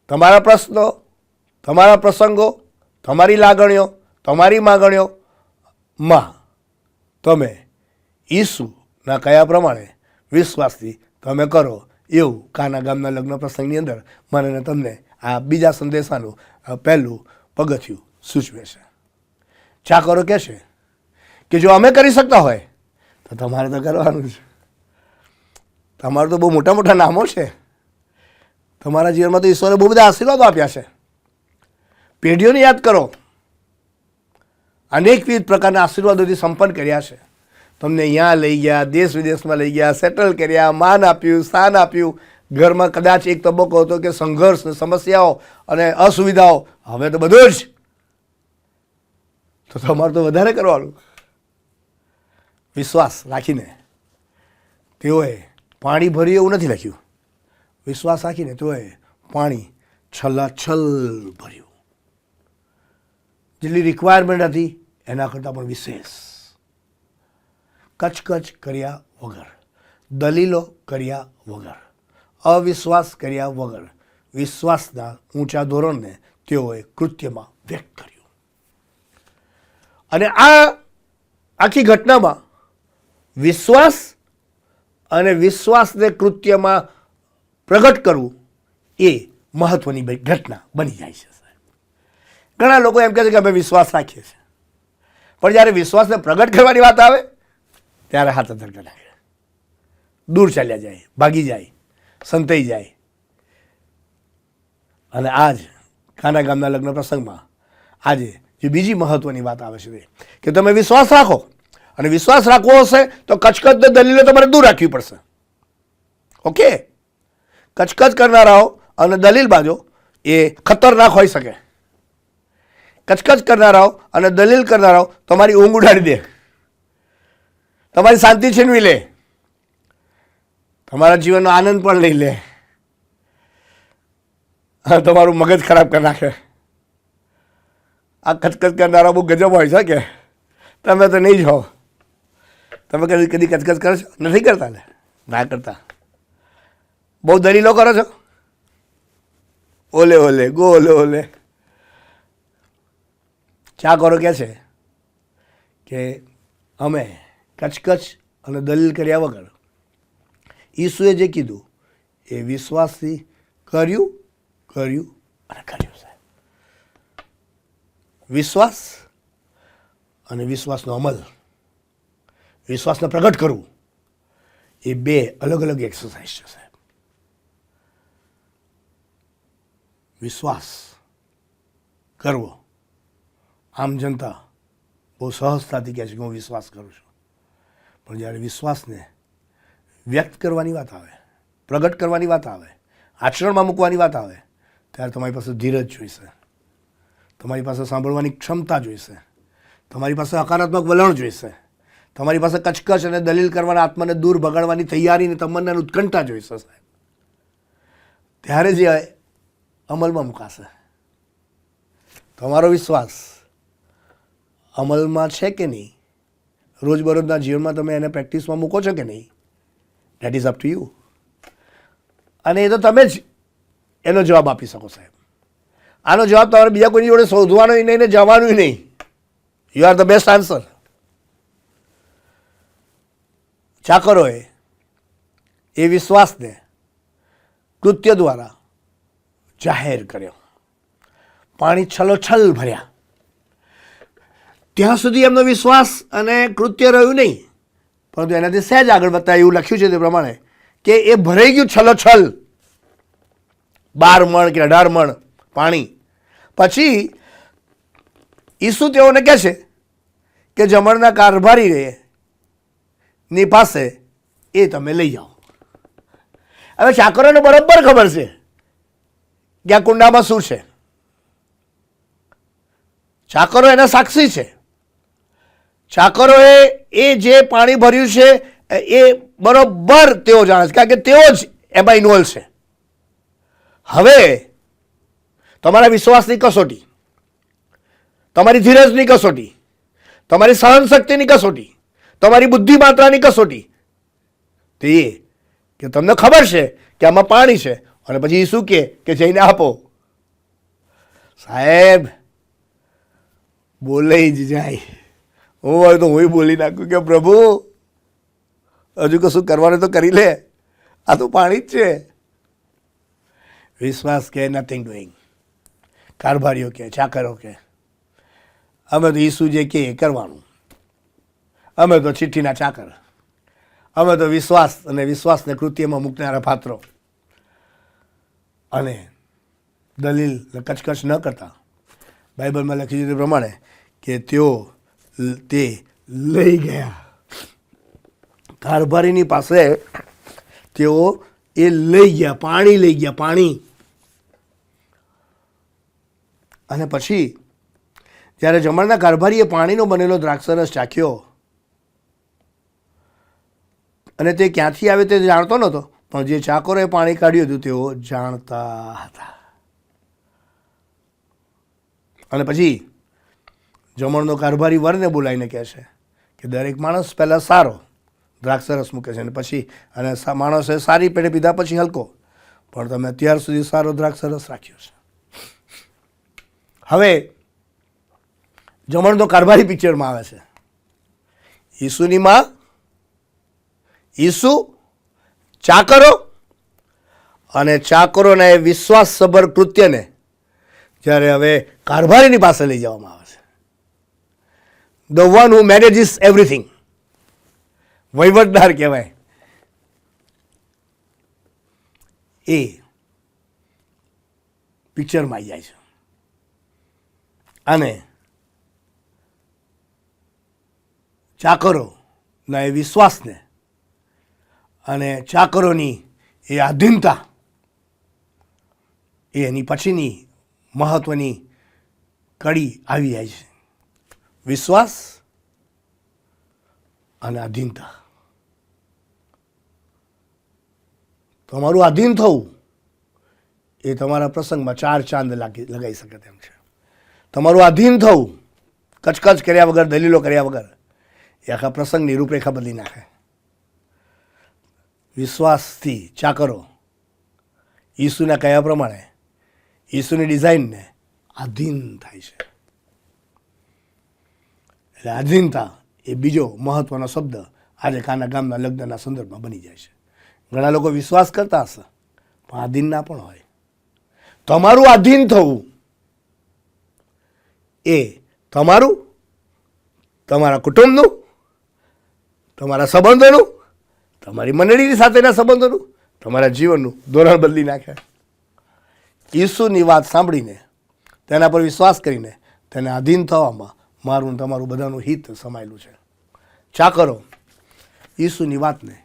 તમારા પ્રશ્નો, તમારા પ્રસંગો, તમારી લાગણીઓ, તમારી માગણીઓમાં તમે ઈસુના કયા પ્રમાણે વિશ્વાસથી તમે કરો એવું કાના ગામના લગ્ન પ્રસંગની અંદર મને અને તમને આ બીજા સંદેશાનું પહેલું પગથિયું સૂચવે છે. ચાકરો કહે છે કે જો અમે કરી શકતા હોય તો તમારે તો કરવાનું છે. તમારે તો બહુ મોટા મોટા નામો છે, તમારા જીવનમાં તો ઈશ્વરે બહુ બધા આશીર્વાદો આપ્યા છે. પેઢીઓને યાદ કરો, અનેકવિધ પ્રકારના આશીર્વાદોથી સંપન્ન કર્યા છે. તમને અહીંયા લઈ ગયા, દેશ વિદેશમાં લઈ ગયા, સેટલ કર્યા, માન આપ્યું, સ્થાન આપ્યું. ઘરમાં કદાચ એક તબક્કો હતો કે સંઘર્ષ, સમસ્યાઓ અને અસુવિધાઓ, હવે તો બધું જ. તો તમારે તો વધારે કરવાનું. વિશ્વાસ રાખીને તેઓએ પાણી ભર્યું એવું નથી લખ્યું, વિશ્વાસ રાખીને તેઓએ પાણી છલાછલ ભર્યું. જેટલી રિક્વાયરમેન્ટ હતી એના કરતાં પણ વિશેષ. કચકચ કર્યા વગર, દલીલો કર્યા વગર, અવિશ્વાસ કર્યા વગર વિશ્વાસના ઊંચા ધોરણને તેઓએ કૃત્યમાં વ્યક્ત કર્યું. અને આ આખી ઘટનામાં વિશ્વાસ અને વિશ્વાસને કૃત્યમાં પ્રગટ કરવું એ મહત્વની ઘટના બની જાય છે. ઘણા લોકો એમ કહે છે કે અમે વિશ્વાસ રાખીએ છીએ, પણ જ્યારે વિશ્વાસને પ્રગટ કરવાની વાત આવે ત્યારે હાથ ધરકા લાગે, દૂર ચાલ્યા જાય, ભાગી જાય, સંતાઈ જાય. અને આજ કાના ગામના લગ્ન પ્રસંગમાં આજે જે બીજી મહત્વની વાત આવે છે કે તમે વિશ્વાસ રાખો, અને વિશ્વાસ રાખવો હશે તો કચકચ દલીલો તમારે દૂર રાખવી પડશે. ઓકે, કચકચ કરનારાઓ અને દલીલબાજો એ ખતરનાક હોઈ શકે. કચકચ કરનારાઓ અને દલીલ કરનારાઓ તમારી ઊંઘ ઉડાડી દે, તમારી શાંતિ છીનવી લે, તમારા જીવનનો આનંદ પણ લઈ લે, તમારું મગજ ખરાબ કરી નાખે. આ કચકચ કરનારા બહુ ગજબ હોય છે કે તમે તો નહીં જ હો. તમે કદી કચકચ કરો છો? નથી કરતા ને? ના કરતા. બહુ દલીલો કરો છો, ઓલે ઓલે ગો ઓલે ઓલે. ચાકરો કહે છે કે અમે કચકચ અને દલીલ કર્યા વગર ઈસુએ જે કીધું એ વિશ્વાસથી કર્યું અને કર્યું. સાહેબ, વિશ્વાસ અને વિશ્વાસનો અમલ, વિશ્વાસને પ્રગટ કરવું એ બે અલગ અલગ એક્સરસાઇઝ છે. સાહેબ, વિશ્વાસ કરવો આમ જનતા બહુ સહજતાથી કહે છે કે હું વિશ્વાસ કરું છું, પણ જ્યારે વિશ્વાસને વ્યક્ત કરવાની વાત આવે, પ્રગટ કરવાની વાત આવે, આચરણમાં મૂકવાની વાત આવે ત્યારે તમારી પાસે ધીરજ જોઈશે, તમારી પાસે સાંભળવાની ક્ષમતા જોઈશે, તમારી પાસે હકારાત્મક વલણ જોઈશે, તમારી પાસે કચકચ અને દલીલ કરવાના આત્માને દૂર ભગાડવાની તૈયારી અને તમન્નાની ઉત્કંઠા જોઈશે. સાહેબ, ત્યારે જે અમલમાં મુકાશે. તમારો વિશ્વાસ અમલમાં છે કે નહીં, રોજબરોજના જીવનમાં તમે એને પ્રેક્ટિસમાં મૂકો છો કે નહીં, that is up to you. અને એ તો તમે જ એનો જવાબ આપી શકો. સાહેબ, આનો જવાબ તમારે બીજા કોઈની જોડે શોધવાનો નહીં ને જવાનું નહીં. You are the best answer. ચાકરોએ એ વિશ્વાસને કૃત્ય દ્વારા જાહેર કર્યો. પાણી છલોછલ ભર્યા. ત્યાં સુધી એમનો વિશ્વાસ અને કૃત્ય રહ્યું નહીં, પરંતુ એનાથી સહેજ આગળ વધતા એવું લખ્યું છે તે પ્રમાણે કે એ ભરાઈ ગયું છલોછલ, 12 મણ કે 18 મણ પાણી. પછી ઈસુ તેઓને કહે છે કે જમણના કારભારી ની પાસે એ તમે લઈ જાઓ. હવે ચાકરોને બરાબર ખબર છે કે આ કુંડામાં શું છે. ચાકરો એના સાક્ષી છે. ચાકરોએ એ જે પાણી ભર્યું છે એ બરોબર તેઓ જાણે છે, કારણ કે તેઓ જ એમાં ઇન્વોલ્વ છે. હવે તમારા વિશ્વાસની કસોટી, તમારી ધીરજની કસોટી, તમારી સહનશક્તિની કસોટી, તમારી બુદ્ધિ માત્રાની કસોટી તે એ કે તમને ખબર છે કે આમાં પાણી છે, અને પછી શું કે જઈને આપો. સાહેબ બોલે જ જાય. હું હોય તો હું બોલી નાખું કે પ્રભુ હજુ કશું કરવાનું તો કરી લે, આ તો પાણી જ છે. વિશ્વાસ કે નથિંગ ડુઈંગ. કારભારીઓ કે, ચાકરો કે અમે તો ઈસુ જે કે કરવાનું, અમે તો ચિઠ્ઠીના ચાકર, અમે તો વિશ્વાસ અને વિશ્વાસને કૃત્યમાં મૂકનારા પાત્રો. અને દલીલ કચકચ ન કરતા બાઇબલમાં લખી છે તે પ્રમાણે કે તેઓ તે લઈ ગયા. કારભારીની પાસે તેઓ એ લઈ ગયા, પાણી લઈ ગયા, પાણી. અને પછી જ્યારે જમણના કારભારીએ પાણીનો બનેલો દ્રાક્ષરસ ચાખ્યો, અને તે ક્યાંથી આવે તે જાણતો નહોતો, પણ જે ચાકરોએ પાણી કાઢ્યું હતું તેઓ જાણતા હતા. અને પછી જમણનો કારભારી વરને બોલાવીને કહે છે કે દરેક માણસ પહેલાં સારો દ્રાક્ષરસ મૂકે છે, અને પછી અને માણસે સારી પેટે પીધા પછી હલકો, પણ તમે અત્યાર સુધી સારો દ્રાક્ષરસ રાખ્યો છે. હવે જમણનો કારભારી પિક્ચરમાં આવે છે. ઈસુની માં, ઈસુ, ચાકરો, અને ચાકરોના એ વિશ્વાસસભર કૃત્યને જ્યારે હવે કારભારીની પાસે લઈ જવામાં આવે છે. ધ વન હુ મેનેજીસ એવરીથિંગ, વહીવટદાર કહેવાય, એ પિક્ચરમાં આવી જાય છે. અને ચાકરોના એ વિશ્વાસને અને ચાકરોની એ આધીનતા, એની પછીની મહત્વની કડી આવી જાય છે. વિશ્વાસ અને આધીનતા. તમારું આધીન થવું એ તમારા પ્રસંગમાં 4 ચાંદ લગાવી શકે તેમ છે. તમારું આધીન થવું, કચકચ કર્યા વગર, દલીલો કર્યા વગર, એ આખા પ્રસંગની રૂપરેખા બદલી નાખે. વિશ્વાસથી ચાકરો ઈસુના કયા પ્રમાણે ઈસુની ડિઝાઇનને આધીન થાય છે. એટલે આધીનતા એ બીજો મહત્વનો શબ્દ આજે કાના ગામના લગ્નના સંદર્ભમાં બની જાય છે. ઘણા લોકો વિશ્વાસ કરતા હશે પણ આધીન ના પણ હોય. તમારું આધીન થવું એ તમારું, તમારા કુટુંબનું, તમારા સંબંધોનું, તમારી મંડળીની સાથેના સંબંધોનું, તમારા જીવનનું ધોરણ બદલી નાખે. ઈસુની વાત સાંભળીને, તેના પર વિશ્વાસ કરીને તેને આધીન થવામાં મારું ને તમારું બધાનું હિત સમાયેલું છે. ચાકરો ઈસુની વાતને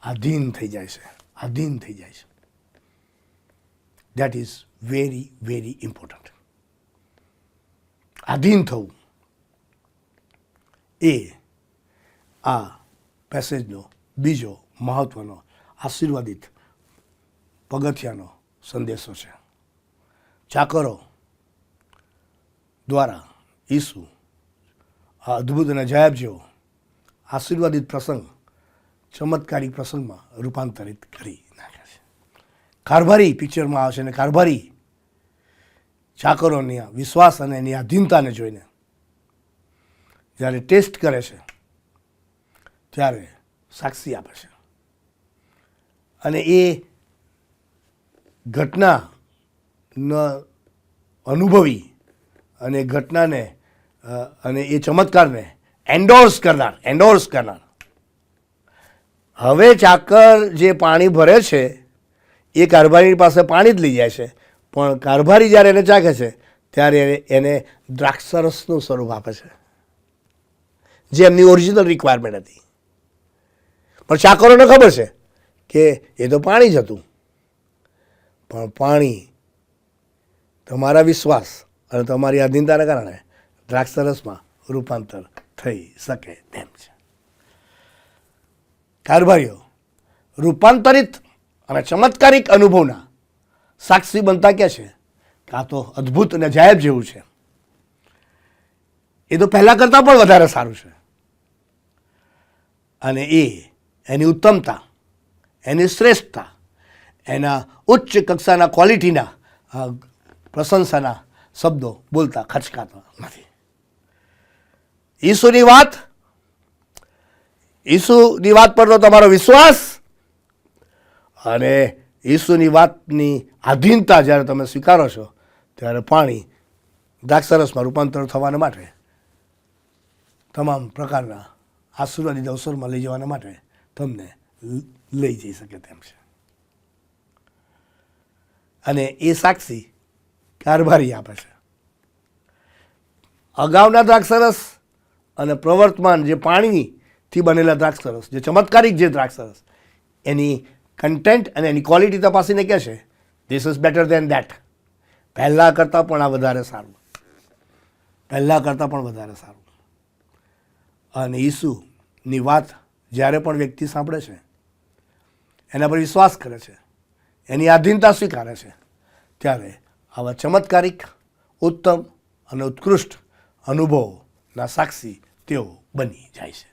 આધીન થઈ જાય છે, આધીન થઈ જાય છે. That is very very important. આધીન થવું એ આ પેસેજનો બીજો મહત્વનો આશીર્વાદિત પગથિયાનો સંદેશો છે. ચાકરો દ્વારા ઈસુ આ અદ્ભુત અને અજાયબ જેવો આશીર્વાદિત પ્રસંગ ચમત્કારી પ્રસંગમાં રૂપાંતરિત કરી નાખે છે. કારભારી પિક્ચરમાં આવે છે, અને કારભારી ચાકરોની વિશ્વાસ અને એની આધીનતાને જોઈને જ્યારે ટેસ્ટ કરે છે ત્યારે સાક્ષી આપે છે. અને એ ઘટનાનો અનુભવી અને ઘટનાને અને એ ચમત્કારને એન્ડોર્સ કરનાર. હવે ચાકર જે પાણી ભરે છે એ કારભારી પાસે પાણી જ લઈ જાય છે, પણ કારભારી જ્યારે એને ચાખે છે ત્યારે એને દ્રાક્ષરસનું સ્વરૂપ આપે છે, જે એમની ઓરિજિનલ રિક્વાયરમેન્ટ હતી. પણ ચાકરોને ખબર છે કે એ તો પાણી જ હતું, પણ પાણી તમારા વિશ્વાસ અને તમારી આધીનતાને કારણે દ્રાક્ષરસમાં રૂપાંતર થઈ શકે તેમ છે. કારભારીઓ રૂપાંતરિત અને ચમત્કારિક અનુભવના સાક્ષી બનતા કહે છે કે આ તો અદ્ભુત અને અજાયબ જેવું છે, એ તો પહેલાં કરતાં પણ વધારે સારું છે. અને એની ઉત્તમતા, એની શ્રેષ્ઠતા, એના ઉચ્ચ કક્ષાના ક્વોલિટીના પ્રશંસાના શબ્દો બોલતા ખચકાતા નથી. ઈસુની વાત પર તો તમારો વિશ્વાસ અને ઈસુની વાતની આધીનતા જ્યારે તમે સ્વીકારો છો ત્યારે પાણી દ્રાક્ષરસમાં રૂપાંતર થવાના માટે, તમામ પ્રકારના આશીર્વાદિત અવસરમાં લઈ જવાના માટે તમને લઈ જઈ શકે તેમ છે. અને એ સાક્ષી કારભારી આપે છે. અગાઉના દ્રાક્ષરસ અને પ્રવર્તમાન જે પાણીથી બનેલા દ્રાક્ષરસ, જે ચમત્કારિક જે દ્રાક્ષરસ, એની કન્ટેન્ટ અને એની ક્વોલિટી તપાસીને કહે છે this is better than that. પહેલાં કરતાં પણ આ વધારે સારું, પહેલાં કરતાં પણ વધારે સારું. અને ઈસુની વાત જ્યારે પણ વ્યક્તિ સાંભળે છે, એના પર વિશ્વાસ કરે છે, એની આધીનતા સ્વીકારે છે, ત્યારે આવા ચમત્કારિક, ઉત્તમ અને ઉત્કૃષ્ટ અનુભવોના સાક્ષી તેઓ બની જાય છે.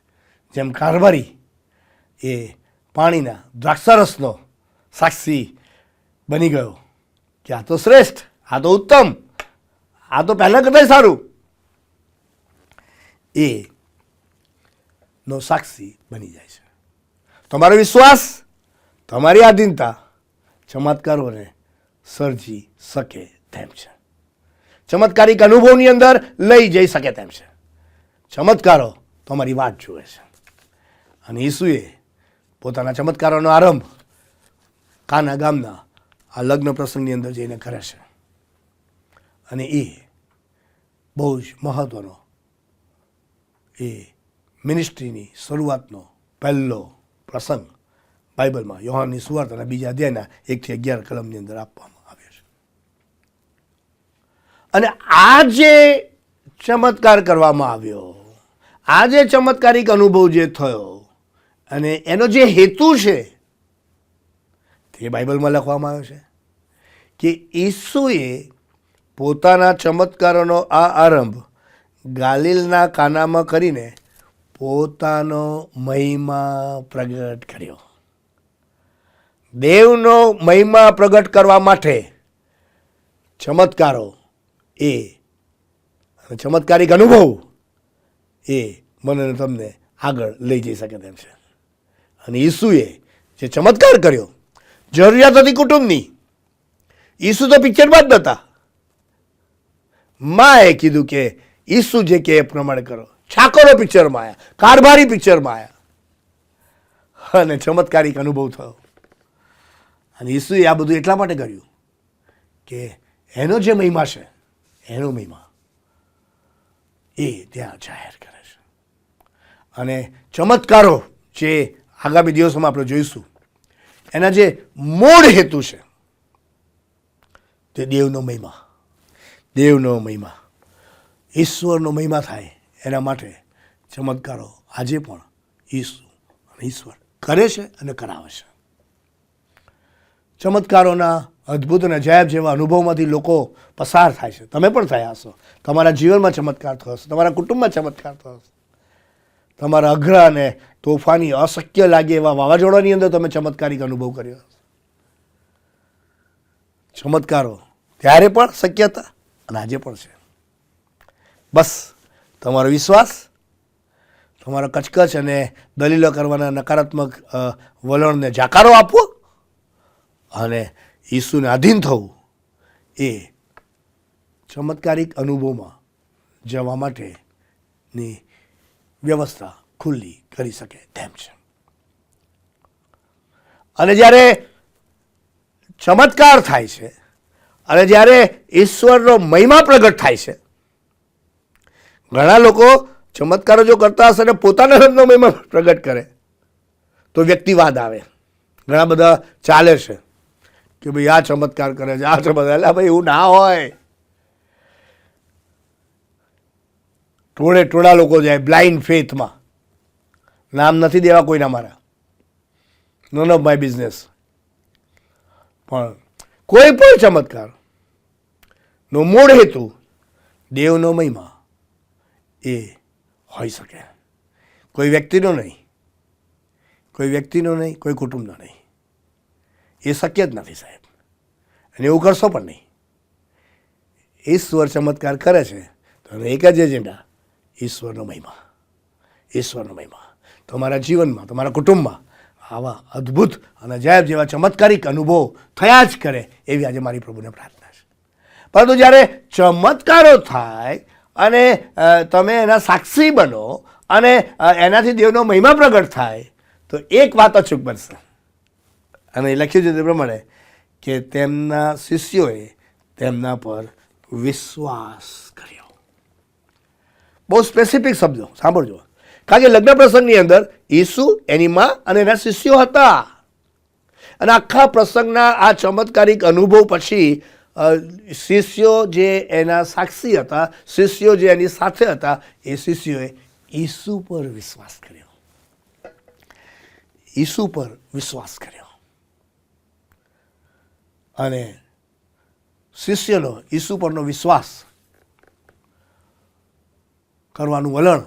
જેમ કારભારી એ પાણીના દ્રાક્ષરસનો સાક્ષી બની ગયો કે આ તો શ્રેષ્ઠ, આ તો ઉત્તમ, આ તો પહેલાં કરતાં સારું, એનો સાક્ષી બની જાય છે. તમારો વિશ્વાસ, તમારી આધીનતા ચમત્કારોને સર્જી શકે તેમ છે, ચમત્કારિક અનુભવની અંદર લઈ જઈ શકે તેમ છે. ચમત્કારો તમારી વાટ જુએ છે. અને ઈસુએ પોતાના ચમત્કારોનો આરંભ કાના ગામના આ લગ્ન પ્રસંગની અંદર જઈને કરે છે. અને એ બહુ જ મહત્ત્વનો, એ મિનિસ્ટ્રીની શરૂઆતનો પહેલો પ્રસંગ બાઇબલમાં યોહાનની સુવાર્તાના 2 અધ્યાયના 1-11 કલમની અંદર આપવામાં આવ્યો છે. અને આ જે ચમત્કાર કરવામાં આવ્યો, આ જે ચમત્કારિક અનુભવ જે થયો અને એનો જે હેતુ છે તે બાઇબલમાં લખવામાં આવ્યો છે કે ઈસુએ પોતાના ચમત્કારોનો આ આરંભ ગાલિલના કાનામાં કરીને પોતાનો મહિમા પ્રગટ કર્યો. દેવનો મહિમા પ્રગટ કરવા માટે ચમત્કારો એ ચમત્કારિક અનુભવ એ મને તમને આગળ લઈ જઈ શકે તેમ છે. અને ઈસુએ જે ચમત્કાર કર્યો, જરૂરિયાત હતી કુટુંબની. ઈસુ તો પિક્ચરમાં જ નહોતા. માએ કીધું કે ઈસુ જે કે એ પ્રમાણે કરો. છાકોરો પિક્ચરમાં આવ્યા, કારભારી પિક્ચરમાં આવ્યા અને ચમત્કારિક અનુભવ થયો. અને ઈસુએ આ બધું એટલા માટે કર્યું કે એનો જે મહિમા છે, એનો મહિમા એ ત્યાં જાહેર કરે છે. અને ચમત્કારો જે આગામી દિવસોમાં આપણે જોઈશું, એના જે મૂળ હેતુ છે તે દેવનો મહિમા, ઈશ્વરનો મહિમા થાય એના માટે ચમત્કારો આજે પણ ઈસુ અને ઈશ્વર કરે છે અને કરાવે છે. ચમત્કારોના અદ્ભુત અને અજાયબ જેવા અનુભવમાંથી લોકો પસાર થાય છે. તમે પણ થયા હશો. તમારા જીવનમાં ચમત્કાર થયો હશે, તમારા કુટુંબમાં ચમત્કાર થયો હશે, તમારા અઘરા અને તોફાની અશક્ય લાગે એવા વાવાઝોડાની અંદર તમે ચમત્કારિક અનુભવ કર્યો હશે. ચમત્કારો ત્યારે પણ શક્ય હતા અને આજે પણ છે. બસ તમારો વિશ્વાસ, તમારો કચકચ અને દલીલો કરવાના નકારાત્મક વલણને જાકારો આપવો અને ઈસુને આધીન થવું એ ચમત્કારિક અનુભવમાં જવા માટેની વ્યવસ્થા ખુલ્લી કરી શકે તેમ છે. અને જ્યારે ચમત્કાર થાય છે અને જ્યારે ઈશ્વરનો મહિમા પ્રગટ થાય છે, ઘણા લોકો ચમત્કારો જો કરતા હશે ને પોતાના રંગનો મહિમા પ્રગટ કરે તો વ્યક્તિવાદ આવે. ઘણા બધા ચાલે છે કે ભાઈ આ ચમત્કાર કરે છે, આ ચમત્કાર. એટલે ભાઈ એવું ના હોય. ટોળા લોકો જાય બ્લાઇન્ડ ફેથમાં. નામ નથી દેવા કોઈના મારા, નોન ઓફ માય બિઝનેસ. પણ કોઈ પણ ચમત્કાર નો મૂળ હેતુ દેવનો મહિમા એ હોઈ શકે. કોઈ વ્યક્તિનો નહીં, કોઈ વ્યક્તિનો નહીં, કોઈ કુટુંબનો નહીં. એ શક્ય જ નથી સાહેબ, અને એવું કરશો પણ નહીં. ઈશ્વર ચમત્કાર કરે છે તો એક જ એજન્ડા, ઈશ્વરનો મહિમા. ઈશ્વરનો મહિમા તમારા જીવનમાં, તમારા કુટુંબમાં આવા અદ્ભુત અને અજાયબ જેવા ચમત્કારિક અનુભવ થયા જ કરે એવી આજે મારી પ્રભુને પ્રાર્થના છે. પરંતુ જ્યારે ચમત્કારો થાય અને તમે એના સાક્ષી બનો અને એનાથી દેવનો મહિમા પ્રગટ થાય તો એક વાત અચૂક બનશે. અને એ લખ્યું છે તે પ્રમાણે કે તેમના શિષ્યોએ તેમના પર વિશ્વાસ કર્યો. બહુ સ્પેસિફિક શબ્દો સાંભળજો, કારણ કે લગ્ન પ્રસંગની અંદર ઈસુ, એની માં અને એના શિષ્યો હતા. અને આખા પ્રસંગના આ ચમત્કારિક અનુભવ પછી શિષ્યો જે એના સાક્ષી હતા, શિષ્યો જે એની સાથે હતા, એ શિષ્યોએ ઈસુ પર વિશ્વાસ કર્યો. ઈસુ પર વિશ્વાસ કર્યો. અને શિષ્યનો ઈસુ પરનો વિશ્વાસ કરવાનું વલણ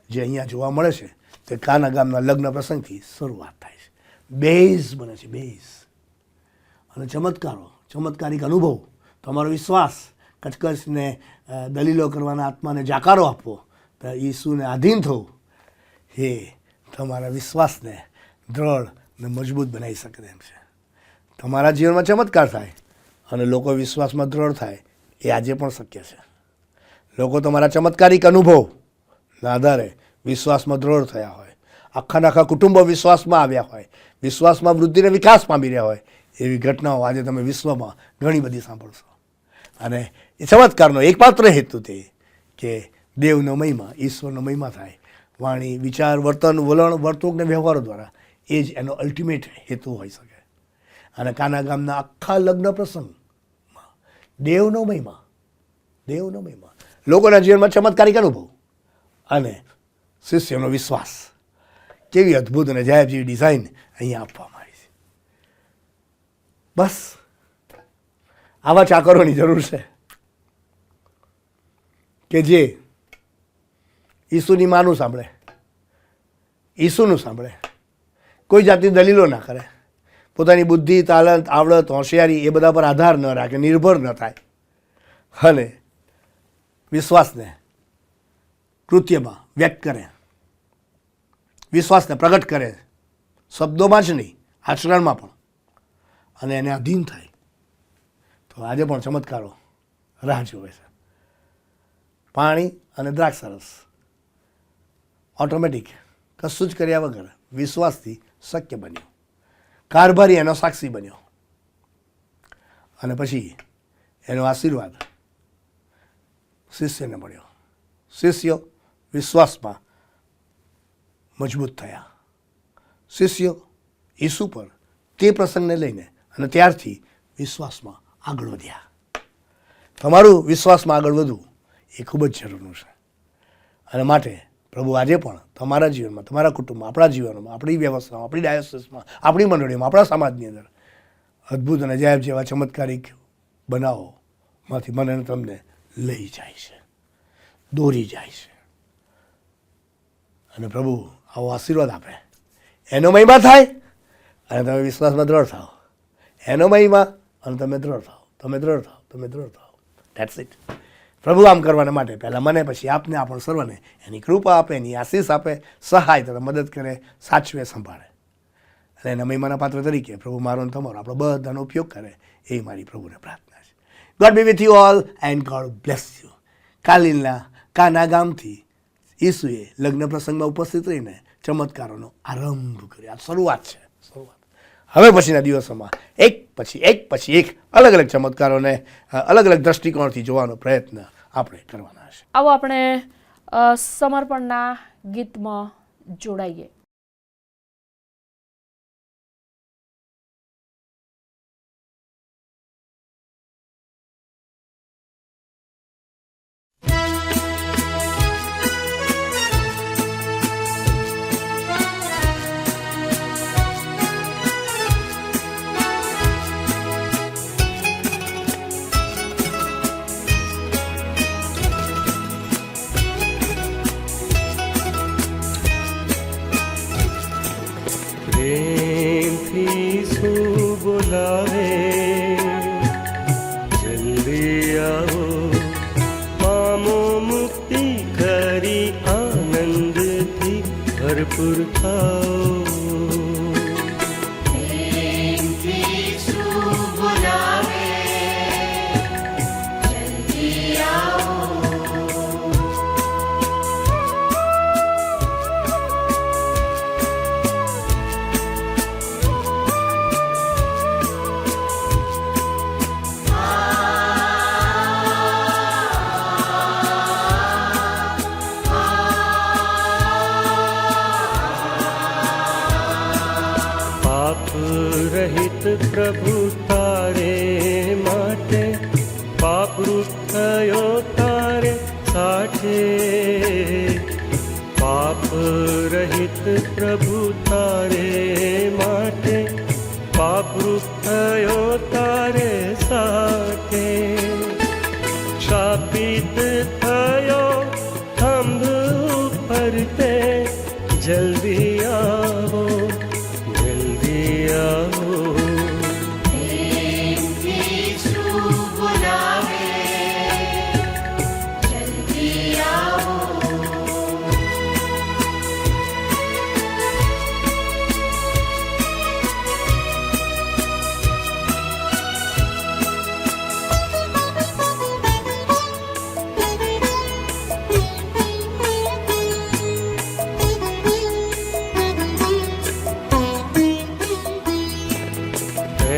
જે અહીંયા જોવા મળે છે તે કાના ગામના લગ્ન પ્રસંગથી શરૂઆત થાય છે. બેઝ બને છે, બેઝ. અને ચમત્કારો, ચમત્કારિક અનુભવ, તમારો વિશ્વાસ, કચકચને દલીલો કરવાના આત્માને જાકારો આપવો, ઈસુને આધીન થવું, એ તમારા વિશ્વાસને દ્રઢ ને મજબૂત બનાવી શકે તેમ છે. તમારા જીવનમાં ચમત્કાર થાય અને લોકો વિશ્વાસમાં દ્રઢ થાય એ આજે પણ શક્ય છે. લોકો તમારા ચમત્કારિક અનુભવના આધારે વિશ્વાસમાં દ્રઢ થયા હોય, આખા કુટુંબો વિશ્વાસમાં આવ્યા હોય, વિશ્વાસમાં વૃદ્ધિને વિકાસ પામી રહ્યા હોય, એવી ઘટનાઓ આજે તમે વિશ્વમાં ઘણી બધી સાંભળશો. અને એ ચમત્કારનો એકમાત્ર હેતુ તે કે દેવનો મહિમા, ઈશ્વરનો મહિમા થાય. વાણી, વિચાર, વર્તન, વલણ, વર્તણૂક ને વ્યવહારો દ્વારા એ જ એનો અલ્ટિમેટ હેતુ હોઈ શકે. અને કાના ગામના આખા લગ્ન પ્રસંગમાં દેવનો મહિમા, દેવનો મહિમા, લોકોના જીવનમાં ચમત્કારિક અનુભવ અને શિષ્યનો વિશ્વાસ. કેવી અદ્ભુત અને અજાયબ જેવી ડિઝાઇન અહીંયા આપવામાં આવી છે. બસ આવા ચાકરોની જરૂર છે કે જે ઈસુની માનું સાંભળે, ઈસુનું સાંભળે, કોઈ જાતની દલીલો ના કરે, પોતાની બુદ્ધિ, તાલંત, આવડત, હોશિયારી એ બધા પર આધાર ન રાખે, નિર્ભર ન થાય, અને વિશ્વાસને કૃત્યમાં વ્યક્ત કરે, વિશ્વાસને પ્રગટ કરે, શબ્દોમાં જ નહીં, આચરણમાં પણ, અને એને અધીન થાય. તો આજે પણ ચમત્કારો રાહ જોવે છે. પાણી અને દ્રાક્ષરસ ઓટોમેટિક કશું જ કર્યા વગર વિશ્વાસથી શક્ય બન્યું. કારભારી એનો સાક્ષી બન્યો અને પછી એનો આશીર્વાદ શિષ્યને મળ્યો. શિષ્યો વિશ્વાસમાં મજબૂત થયા. શિષ્યો ઈસુ પર તે પ્રસંગને લઈને અને ત્યારથી વિશ્વાસમાં આગળ વધ્યા. તમારું વિશ્વાસમાં આગળ વધવું એ ખૂબ જ જરૂરનું છે. અને માટે પ્રભુ આજે પણ તમારા જીવનમાં, તમારા કુટુંબમાં, આપણા જીવનમાં, આપણી વ્યવસ્થામાં, આપણી ડાયોસિસમાં, આપણી મંડળીમાં, આપણા સમાજની અંદર અદ્ભુત અને અજાયબ જેવા ચમત્કારિક બનાવોમાંથી મને તમને લઈ જાય છે, દોરી જાય છે. અને પ્રભુ આવો આશીર્વાદ આપે, એનો મહિમા થાય અને તમે વિશ્વાસમાં દ્રઢ થાઓ, એનો મહિમા અને તમે દ્રઢ થાઓ, તમે દ્રઢ થાઓ, તમે દ્રઢ થાઓ. That's it. પ્રભુ આમ કરવાના માટે પહેલાં મને, પછી આપને, આપણ સર્વને એની કૃપા આપે, એની આશીષ આપે, સહાય તથા મદદ કરે, સાચવે, સંભાળે. અને એના મહિમાના પાત્ર તરીકે પ્રભુ મારો અને તમારો આપણો બધાનો ઉપયોગ કરે એ મારી પ્રભુને પ્રાર્થના છે. God be with you all and God bless you. કાલિલના કાના ગામથી ઈસુએ લગ્ન પ્રસંગમાં ઉપસ્થિત રહીને ચમત્કારોનો આરંભ કર્યો. આ શરૂઆત છે, શરૂઆત. હવે પછીના દિવસોમાં એક પછી એક અલગ અલગ ચમત્કારોને અલગ અલગ દ્રષ્ટિકોણથી જોવાનો પ્રયત્ન આપણે કરવાના છે. આવો આપણે સમર્પણના ગીતમાં જોડાઈએ. પ્રેમથી શું બોલાવે, જલ્દી આવો, પામો મુક્તિ કરી, આનંદથી ભરપૂર થાઓ. રહિત પ્રભુ તારે માટે, પાપરૂપ થયો તારે સાઠે. પાપ રહિત પ્રભુ તારે માટે, પાપરૂપ થયો તારે સાઠે. શાપિત થયો થંભ ઉપર તે, જલ્દી આવો, જલ્દી આવો.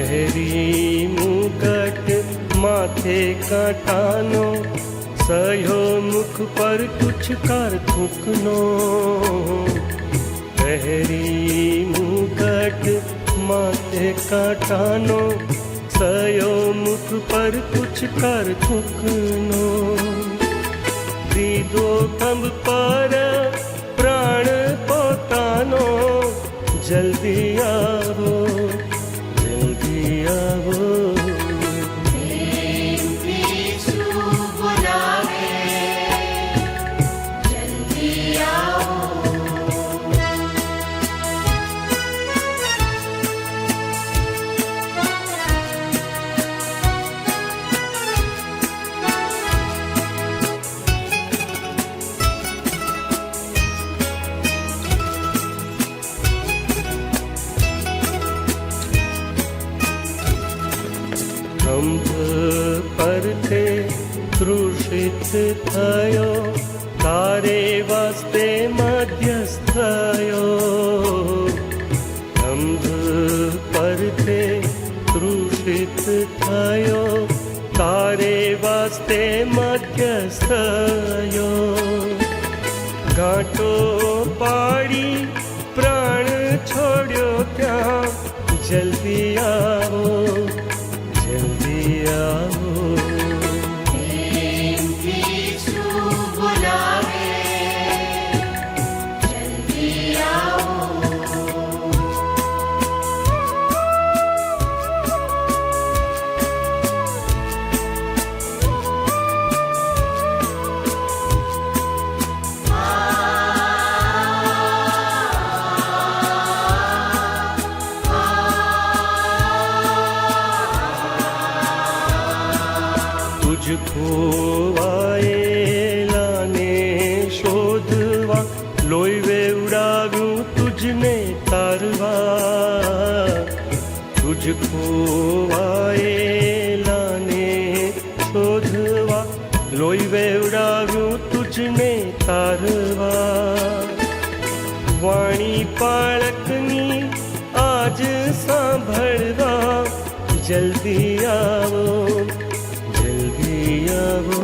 પહેરી મુગટ માથે કાંટાનો, સયો મુખ પર તુછકાર થૂકનો. પહેરી મુગટ માથે કાંટાનો, સયો મુખ પર તુછકાર થૂકનો. દીધો ખંભ પર પ્રાણ પોતાનો, જલ્દી આવો, જલ્દી આવો. ખંભ પરથે કૃષિત થયો, તારે વાસ્તે મધ્યસ્થ થયો. ખંભ પરથે કૃષિત થયો, તારે વાસ્તે મધ્યસ્થ થયો. ગાંઠો પાડી પ્રાણ છોડ્યો ત્યાં, જલ્દી આવો, જલ્દી આવો. ખોવાયેલાને શોધવા, લોહી વેવડાવ્યું તુજને તારવા. ખોવાયેલાને શોધવા, લોહી વેવડાવ્યું તુજને તારવા. વાણી પાળકની આજ સાંભળવા, જલ્દી આવો, જલ્દી આવો.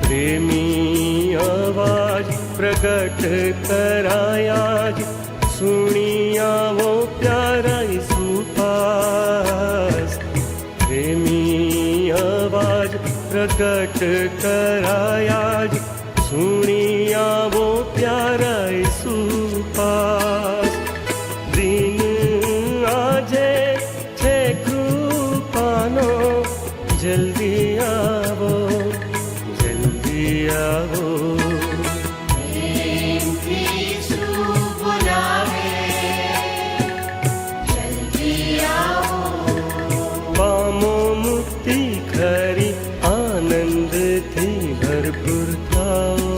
પ્રેમી અવાજ પ્રગટ કરાયા જ, સુણી આવો પ્યારા સુપાસ. પ્રેમી અવાજ પ્રગટ કરાયા જ, સુણી આવો પ્યારા સુપાસ. દિન આજે છે કૃપાનો, જલ્દી આવો, જલ્દી આવો. પામો મુક્તિ ખરી, આનંદથી ભરપૂર થાઓ.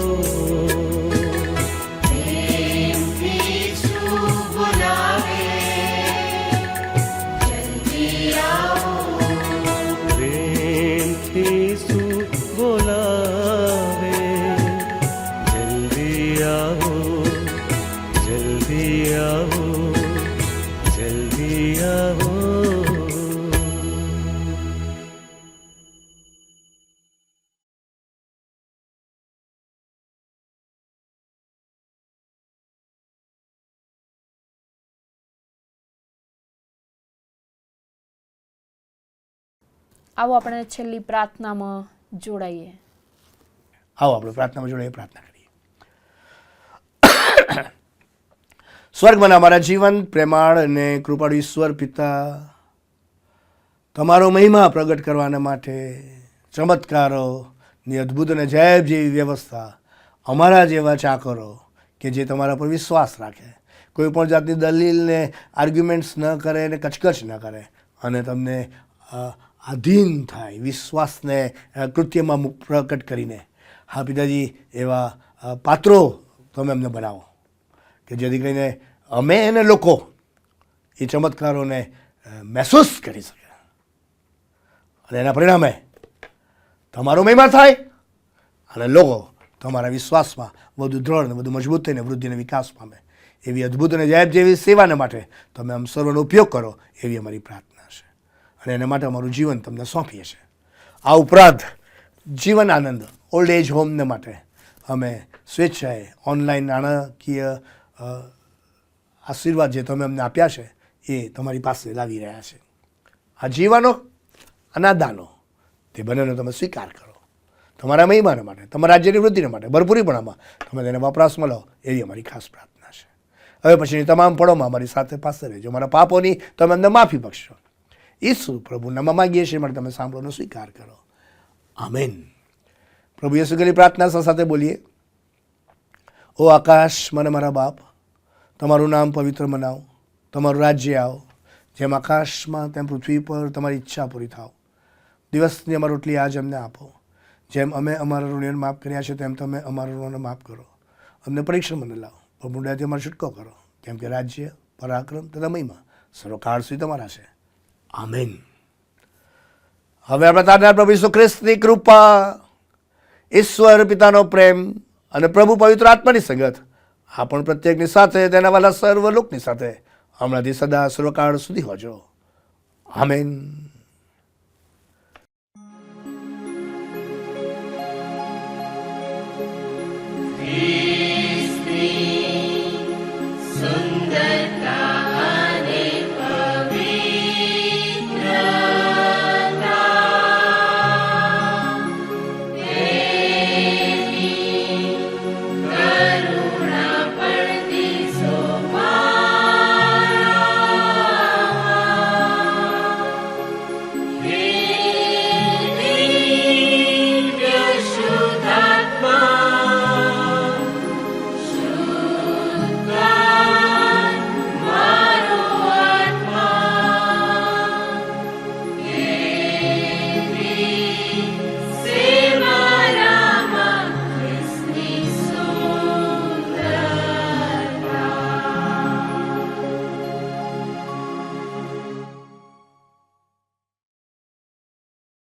પ્રેમથી શું બોલાવે, જલ્દી આવો, જલ્દી આવો, જલ્દી આવો. આવો આપણે છેલ્લી પ્રાર્થનામાં જોડાઈએ. આવો આપણે પ્રાર્થનામાં જોડાઈએ, પ્રાર્થના કરીએ. સ્વર્ગમાં અમારા જીવન પ્રેમાળ અને કૃપાળુ ઈશ્વર પિતા, તમારો મહિમા પ્રગટ કરવાના માટે ચમત્કારોની અદ્ભુત અને અજાયબ જેવી વ્યવસ્થા અમારા જેવા ચાકરો કે જે તમારા પર વિશ્વાસ રાખે, કોઈ પણ જાતની દલીલને આર્ગ્યુમેન્ટ્સ ન કરે અને કચકચ ન કરે અને તમને આધીન થાય, વિશ્વાસને કૃત્યમાં પ્રકટ કરીને, હા પિતાજી, એવા પાત્રો તમે અમને બનાવો કે જેથી કરીને અમે અને લોકો એ ચમત્કારોને મહેસૂસ કરી શકે અને એના પરિણામે તમારો મહિમા થાય અને લોકો તમારા વિશ્વાસમાં વધુ દ્રઢ અને વધુ મજબૂત થઈને વૃદ્ધિ અને વિકાસ પામે. એવી અદ્ભુત અને જાહેર જેવી સેવાને માટે તમે આમ સર્વનો ઉપયોગ કરો, એવી અમારી પ્રાર્થના છે અને એના માટે અમારું જીવન તમને સોંપીએ છીએ. આ ઉપરાંત જીવન આનંદ ઓલ્ડ એજ હોમને માટે અમે સ્વેચ્છાએ ઓનલાઈન નાણાકીય આશીર્વાદ જે તમે અમને આપ્યા છે એ તમારી પાસે લાવી રહ્યા છે. આ જીવનો અને આ દાનો તે બંનેનો તમે સ્વીકાર કરો, તમારા મહિમાને માટે, તમારા રાજ્યની વૃદ્ધિને માટે ભરપૂરીપણામાં તમે તેને વપરાશમાં લો, એવી અમારી ખાસ પ્રાર્થના છે. હવે પછીની તમામ પળોમાં અમારી સાથે પાસે રહેજો, અમારા પાપોની તમે અમને માફી બક્ષશો. ઈસુ પ્રભુના માગીએ છીએ માટે તમે સાંભળોનો સ્વીકાર કરો. આમેન. પ્રભુ યેસુ કરેલી પ્રાર્થના સાથે બોલીએ. ઓ આકાશ મને મારા બાપ, તમારું નામ પવિત્ર મનાવો, તમારું રાજ્ય આવો, જેમ આકાશમાં તેમ પૃથ્વી પર તમારી ઈચ્છા પૂરી થાવ. દિવસની અમારી રોટલી આજ અમને આપો, જેમ અમે અમારા ઋણીઓને માફ કર્યા છે તેમ તમે અમારા ઋણોને માફ કરો. અમને પરીક્ષણમાં ન લાવો, પણ મૂંડાથી અમારો છૂટકો કરો, કેમ કે રાજ્ય, પરાક્રમ તથા મહિમા સર્વકાળ સુધી તમારા છે. આમેન. હવે આપણા તારનાર પ્રભુ ઈસુ ખ્રિસ્તની કૃપા, ઈશ્વર પિતાનો પ્રેમ અને પ્રભુ પવિત્ર આત્માની સંગત આપણ પ્રત્યેકની સાથે, તેના વાલા સર્વ લોકની સાથે હમણાંથી સદા સર્વકાળ સુધી હોજો. આમેન.